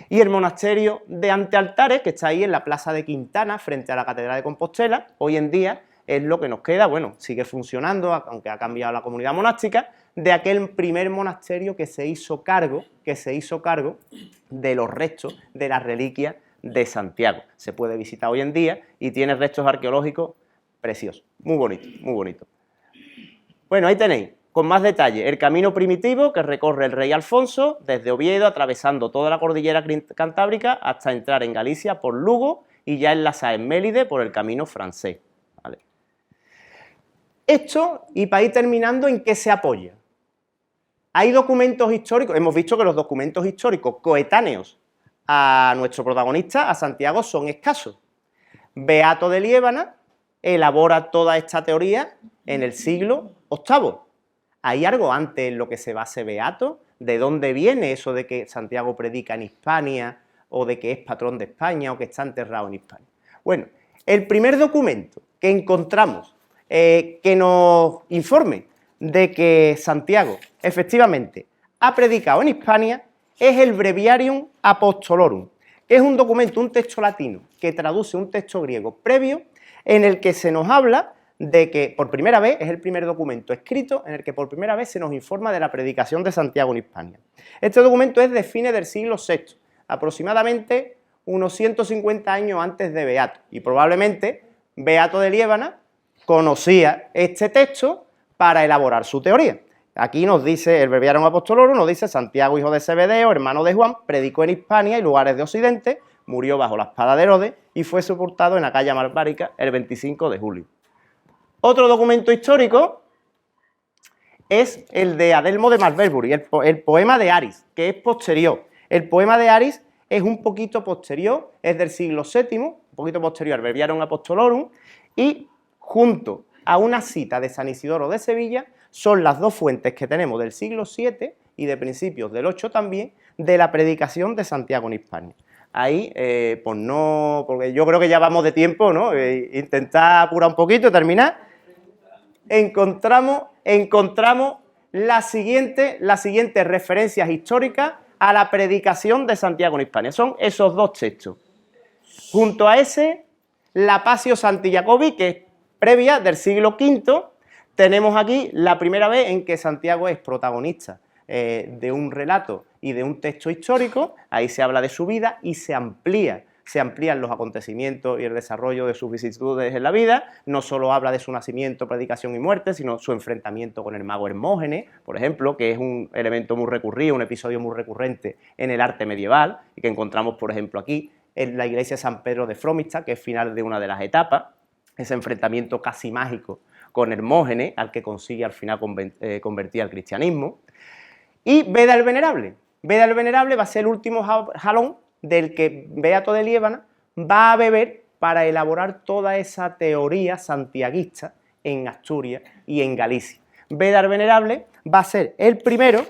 Y el monasterio de Antealtares, que está ahí en la plaza de Quintana, frente a la Catedral de Compostela, hoy en día es lo que nos queda, bueno, sigue funcionando, aunque ha cambiado la comunidad monástica, de aquel primer monasterio que se hizo cargo de los restos de las reliquias de Santiago. Se puede visitar hoy en día y tiene restos arqueológicos preciosos, muy bonito, muy bonito. Bueno, ahí tenéis, con más detalle, el camino primitivo que recorre el rey Alfonso desde Oviedo, atravesando toda la cordillera cantábrica hasta entrar en Galicia por Lugo y ya enlazar en Mélide por el camino francés. ¿Vale? Esto, y para ir terminando, ¿en qué se apoya? Hay documentos históricos, hemos visto que los documentos históricos coetáneos a nuestro protagonista, a Santiago, son escasos. Beato de Liébana elabora toda esta teoría en el siglo VIII. ¿Hay algo antes en lo que se base Beato? ¿De dónde viene eso de que Santiago predica en Hispania o de que es patrón de España o que está enterrado en Hispania? Bueno, el primer documento que encontramos que nos informe de que Santiago efectivamente ha predicado en Hispania es el Breviarium Apostolorum, que es un documento, un texto latino que traduce un texto griego previo en el que se nos habla de que por primera vez, es el primer documento escrito en el que por primera vez se nos informa de la predicación de Santiago en Hispania. Este documento es de fines del siglo VI, aproximadamente unos 150 años antes de Beato, y probablemente Beato de Liébana conocía este texto para elaborar su teoría. Aquí nos dice, el Breviarium Apostolorum nos dice: Santiago, hijo de Zebedeo, hermano de Juan, predicó en Hispania y lugares de Occidente, murió bajo la espada de Herodes y fue sepultado en Acaya Malvárica el 25 de julio. Otro documento histórico es el de Adelmo de Malverbury, el poema de Aris, que es posterior. El poema de Aris es un poquito posterior, es del siglo VII, un poquito posterior al Breviarium Apostolorum, y junto a una cita de San Isidoro de Sevilla son las dos fuentes que tenemos del siglo VII y de principios del VIII también, de la predicación de Santiago en Hispania. Ahí, pues no, porque yo creo que ya vamos de tiempo, ¿no? Intentar apurar un poquito y terminar. Encontramos las siguientes referencias históricas a la predicación de Santiago en Hispania. Son esos dos textos. Junto a ese, la Passio Sancti Jacobi, que es previa del siglo V, tenemos aquí la primera vez en que Santiago es protagonista de un relato y de un texto histórico. Ahí se habla de su vida y se amplían los acontecimientos y el desarrollo de sus vicisitudes en la vida. No solo habla de su nacimiento, predicación y muerte, sino su enfrentamiento con el mago Hermógenes, por ejemplo, que es un elemento muy recurrido, un episodio muy recurrente en el arte medieval y que encontramos, por ejemplo, aquí en la iglesia de San Pedro de Fromista, que es final de una de las etapas, ese enfrentamiento casi mágico con Hermógenes, al que consigue al final convertir al cristianismo. Y Beda el Venerable. Beda el Venerable va a ser el último jalón del que Beato de Liébana va a beber para elaborar toda esa teoría santiaguista en Asturias y en Galicia. Beda el Venerable va a ser el primero,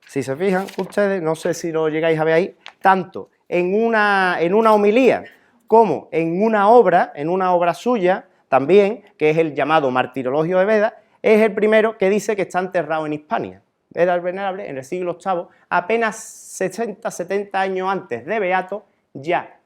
si se fijan ustedes, no sé si lo llegáis a ver ahí, tanto en una homilía como en una obra suya también, que es el llamado Martirologio de Beda, es el primero que dice que está enterrado en Hispania. Beda el Venerable, en el siglo VIII, apenas 60, 70 años antes de Beato, ya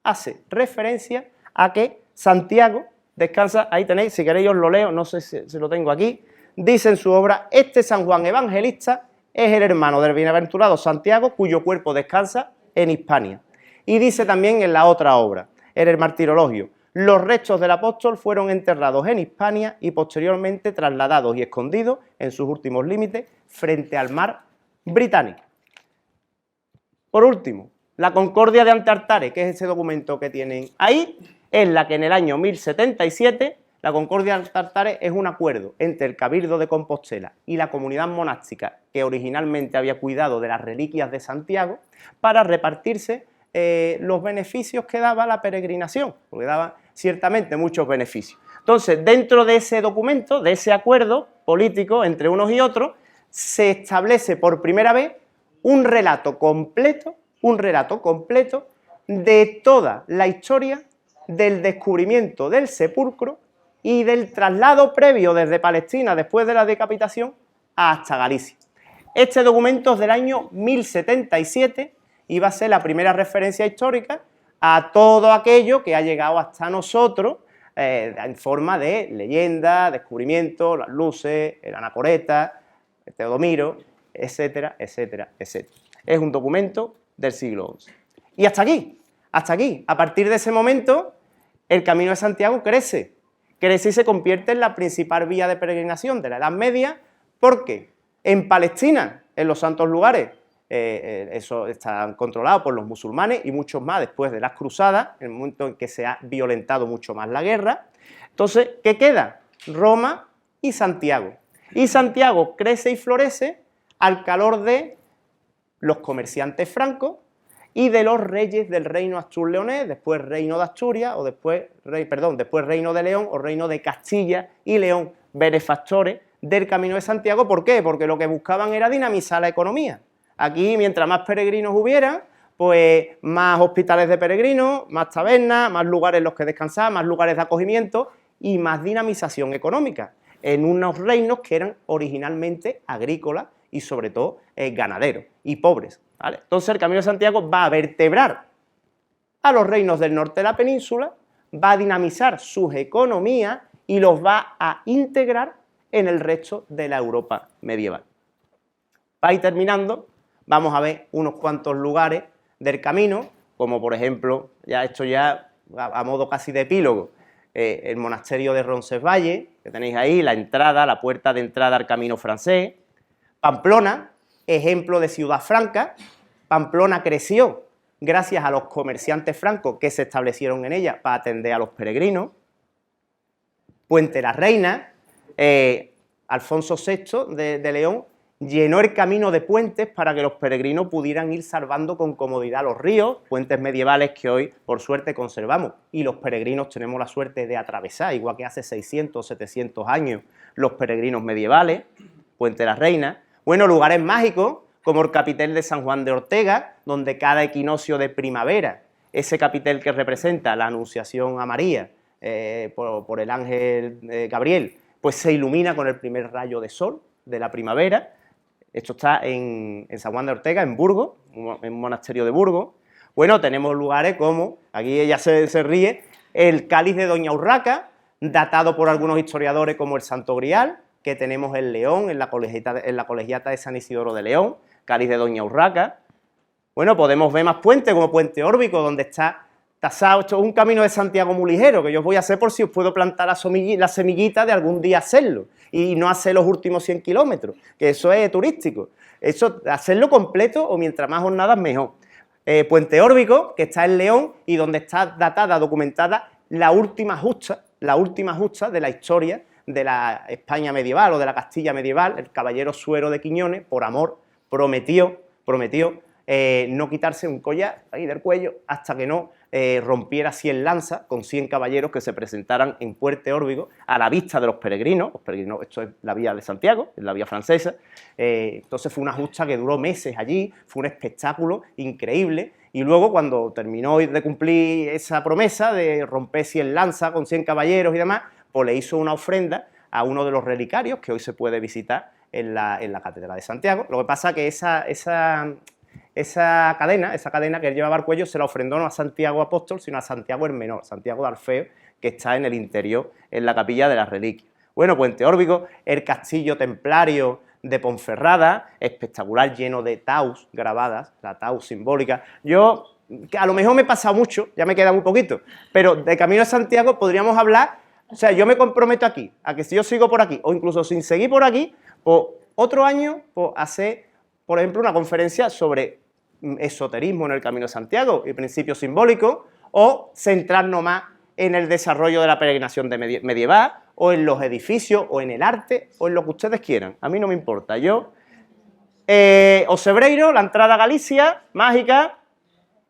hace referencia a que Santiago descansa, ahí tenéis, si queréis os lo leo, no sé si lo tengo aquí, dice en su obra: este San Juan Evangelista es el hermano del bienaventurado Santiago, cuyo cuerpo descansa en Hispania. Y dice también en la otra obra, en el Martirologio: los restos del apóstol fueron enterrados en Hispania y posteriormente trasladados y escondidos en sus últimos límites frente al mar británico. Por último, la Concordia de Antartare, que es ese documento que tienen ahí, es la que en el año 1077, la Concordia de Antartare es un acuerdo entre el Cabildo de Compostela y la comunidad monástica que originalmente había cuidado de las reliquias de Santiago para repartirse los beneficios que daba la peregrinación, porque daba ciertamente muchos beneficios. Entonces, dentro de ese documento, de ese acuerdo político entre unos y otros, se establece por primera vez un relato completo de toda la historia del descubrimiento del sepulcro y del traslado previo desde Palestina después de la decapitación hasta Galicia. Este documento es del año 1077 y va a ser la primera referencia histórica a todo aquello que ha llegado hasta nosotros en forma de leyenda, descubrimiento, las luces, el anacoreta, el Teodomiro, etcétera, etcétera, etcétera. Es un documento del siglo XI. Y hasta aquí. A partir de ese momento, el Camino de Santiago crece y se convierte en la principal vía de peregrinación de la Edad Media, porque en Palestina, en los santos lugares, eso está controlado por los musulmanes y muchos más después de las cruzadas, en el momento en que se ha violentado mucho más la guerra. Entonces, ¿qué queda? Roma y Santiago. Y Santiago crece y florece al calor de los comerciantes francos y de los reyes del reino Astur-Leonés, después reino de Asturias, o después reino de León o reino de Castilla y León, benefactores del Camino de Santiago. ¿Por qué? Porque lo que buscaban era dinamizar la economía. Aquí, mientras más peregrinos hubiera, pues más hospitales de peregrinos, más tabernas, más lugares en los que descansar, más lugares de acogimiento y más dinamización económica en unos reinos que eran originalmente agrícolas y sobre todo ganaderos y pobres, ¿vale? Entonces el Camino de Santiago va a vertebrar a los reinos del norte de la península, va a dinamizar sus economías y los va a integrar en el resto de la Europa medieval. Para ir terminando, vamos a ver unos cuantos lugares del camino, como por ejemplo, ya a modo casi de epílogo, el monasterio de Roncesvalles, que tenéis ahí, la puerta de entrada al camino francés. Pamplona, ejemplo de ciudad franca. Pamplona creció gracias a los comerciantes francos que se establecieron en ella para atender a los peregrinos. Puente la Reina, Alfonso VI de León llenó el camino de puentes para que los peregrinos pudieran ir salvando con comodidad los ríos, puentes medievales que hoy, por suerte, conservamos. Y los peregrinos tenemos la suerte de atravesar, igual que hace 600 o 700 años, los peregrinos medievales, Puente la Reina. Bueno, lugares mágicos, como el capitel de San Juan de Ortega, donde cada equinoccio de primavera, ese capitel que representa la Anunciación a María por el ángel Gabriel, pues se ilumina con el primer rayo de sol, de la primavera. Esto está en San Juan de Ortega, en Burgos, en un monasterio de Burgos. Bueno, tenemos lugares como, aquí ella se ríe, el cáliz de Doña Urraca, datado por algunos historiadores como el Santo Grial, que tenemos en León, en la colegiata de San Isidoro de León, cáliz de Doña Urraca. Bueno, podemos ver más puentes, como Puente Órbico, donde está tasado. Esto es un camino de Santiago muy ligero, que yo os voy a hacer por si os puedo plantar la semillita de algún día hacerlo, y no hacer los últimos 100 kilómetros, que eso es turístico. Eso, hacerlo completo, o mientras más jornadas, mejor. Puente Órbico, que está en León, y donde está datada, documentada, la última justa de la historia de la España medieval o de la Castilla medieval. El caballero Suero de Quiñones, por amor, prometió no quitarse un collar ahí del cuello hasta que no rompiera 100 lanzas con 100 caballeros que se presentaran en Puente Órbigo a la vista de los peregrinos. Esto es la vía de Santiago, es la vía francesa. Entonces fue una justa que duró meses allí, fue un espectáculo increíble. Y luego, cuando terminó de cumplir esa promesa de romper 100 lanzas con 100 caballeros y demás, pues le hizo una ofrenda a uno de los relicarios que hoy se puede visitar en la Catedral de Santiago. Lo que pasa es que esa cadena que él llevaba al cuello se la ofrendó no a Santiago Apóstol, sino a Santiago el Menor, Santiago de Alfeo, que está en el interior, en la capilla de las reliquias. Bueno, Puente Órbigo, el castillo templario de Ponferrada, espectacular, lleno de taus grabadas, la taus simbólica. Yo, que a lo mejor me he pasado mucho, ya me queda muy poquito, pero de Camino de Santiago podríamos hablar, o sea, yo me comprometo aquí, a que si yo sigo por aquí, o incluso sin seguir por aquí, pues otro año, pues hacer, por ejemplo, una conferencia sobre esoterismo en el Camino de Santiago y principios simbólicos, o centrarnos más en el desarrollo de la peregrinación medieval, o en los edificios, o en el arte, o en lo que ustedes quieran. A mí no me importa. Yo, Osebreiro, la entrada a Galicia, mágica,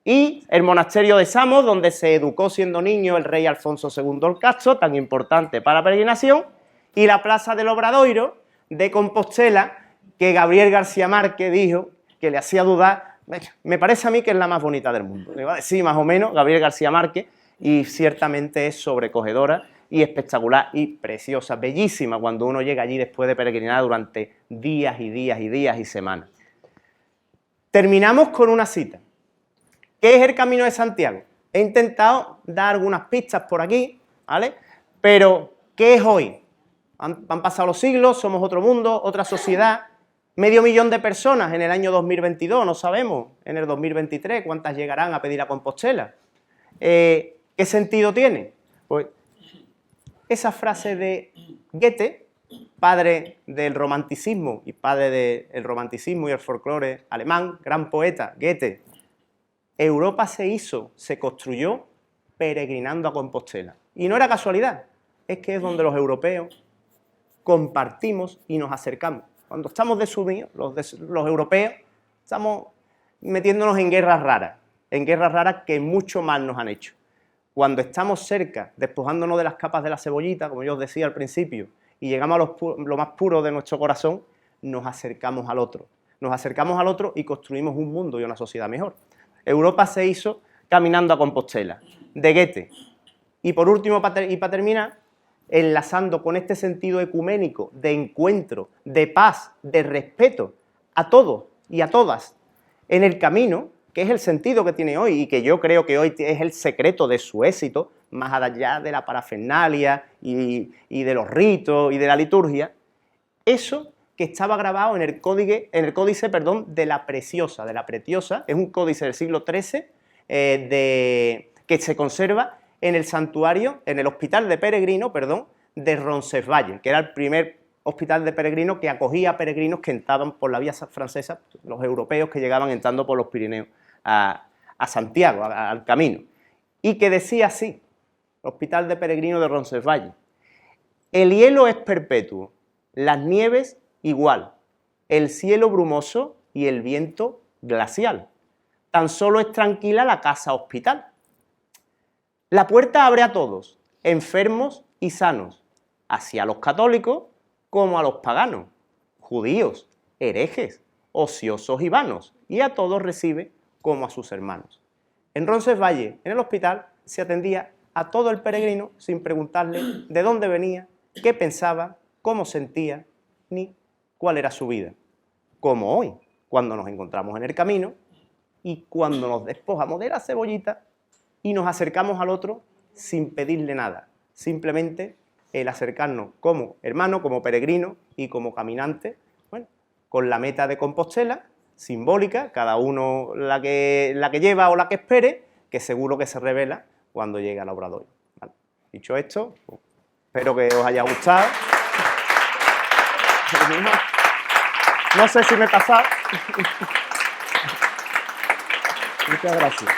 y el monasterio de Samos, donde se educó siendo niño el rey Alfonso II el Casto, tan importante para la peregrinación, y la plaza del Obradoiro de Compostela, que Gabriel García Márquez dijo que le hacía dudar. Me parece a mí que es la más bonita del mundo. Me va a decir más o menos Gabriel García Márquez, y ciertamente es sobrecogedora y espectacular y preciosa, bellísima cuando uno llega allí después de peregrinar durante días y días y días y semanas. Terminamos con una cita. ¿Qué es el Camino de Santiago? He intentado dar algunas pistas por aquí, ¿vale? Pero, ¿qué es hoy? Han pasado los siglos, somos otro mundo, otra sociedad. 500.000 de personas en el año 2022, no sabemos, en el 2023, cuántas llegarán a pedir a Compostela. ¿Qué sentido tiene? Pues esa frase de Goethe, padre del romanticismo y padre del romanticismo y el folclore alemán, gran poeta, Goethe. Europa se construyó peregrinando a Compostela. Y no era casualidad, es que es donde los europeos compartimos y nos acercamos. Cuando estamos desubidos, los europeos, estamos metiéndonos en guerras raras que mucho mal nos han hecho. Cuando estamos cerca, despojándonos de las capas de la cebollita, como yo os decía al principio, y llegamos a lo más puro de nuestro corazón, nos acercamos al otro. Nos acercamos al otro y construimos un mundo y una sociedad mejor. Europa se hizo caminando a Compostela, de Goethe. Y por último, y para terminar, enlazando con este sentido ecuménico, de encuentro, de paz, de respeto a todos y a todas en el camino, que es el sentido que tiene hoy y que yo creo que hoy es el secreto de su éxito, más allá de la parafernalia y de los ritos y de la liturgia, eso que estaba grabado en el códice de la Preciosa, es un códice del siglo XIII que se conserva en el santuario, en el hospital de peregrinos, de Roncesvalles, que era el primer hospital de peregrinos que acogía a peregrinos que entraban por la vía francesa, los europeos que llegaban entrando por los Pirineos a Santiago, al camino, y que decía así, hospital de peregrinos de Roncesvalles: el hielo es perpetuo, las nieves igual, el cielo brumoso y el viento glacial, tan solo es tranquila la casa hospital. La puerta abre a todos, enfermos y sanos, así a los católicos como a los paganos, judíos, herejes, ociosos y vanos, y a todos recibe como a sus hermanos. En Roncesvalles, en el hospital, se atendía a todo el peregrino sin preguntarle de dónde venía, qué pensaba, cómo sentía, ni cuál era su vida, como hoy, cuando nos encontramos en el camino y cuando nos despojamos de la cebollita y nos acercamos al otro sin pedirle nada, simplemente el acercarnos como hermano, como peregrino y como caminante, bueno, con la meta de Compostela, simbólica, cada uno la que lleva o la que espere, que seguro que se revela cuando llegue al obradoiro. ¿Vale? Dicho esto, pues, espero que os haya gustado. No sé si me he pasado. Muchas gracias.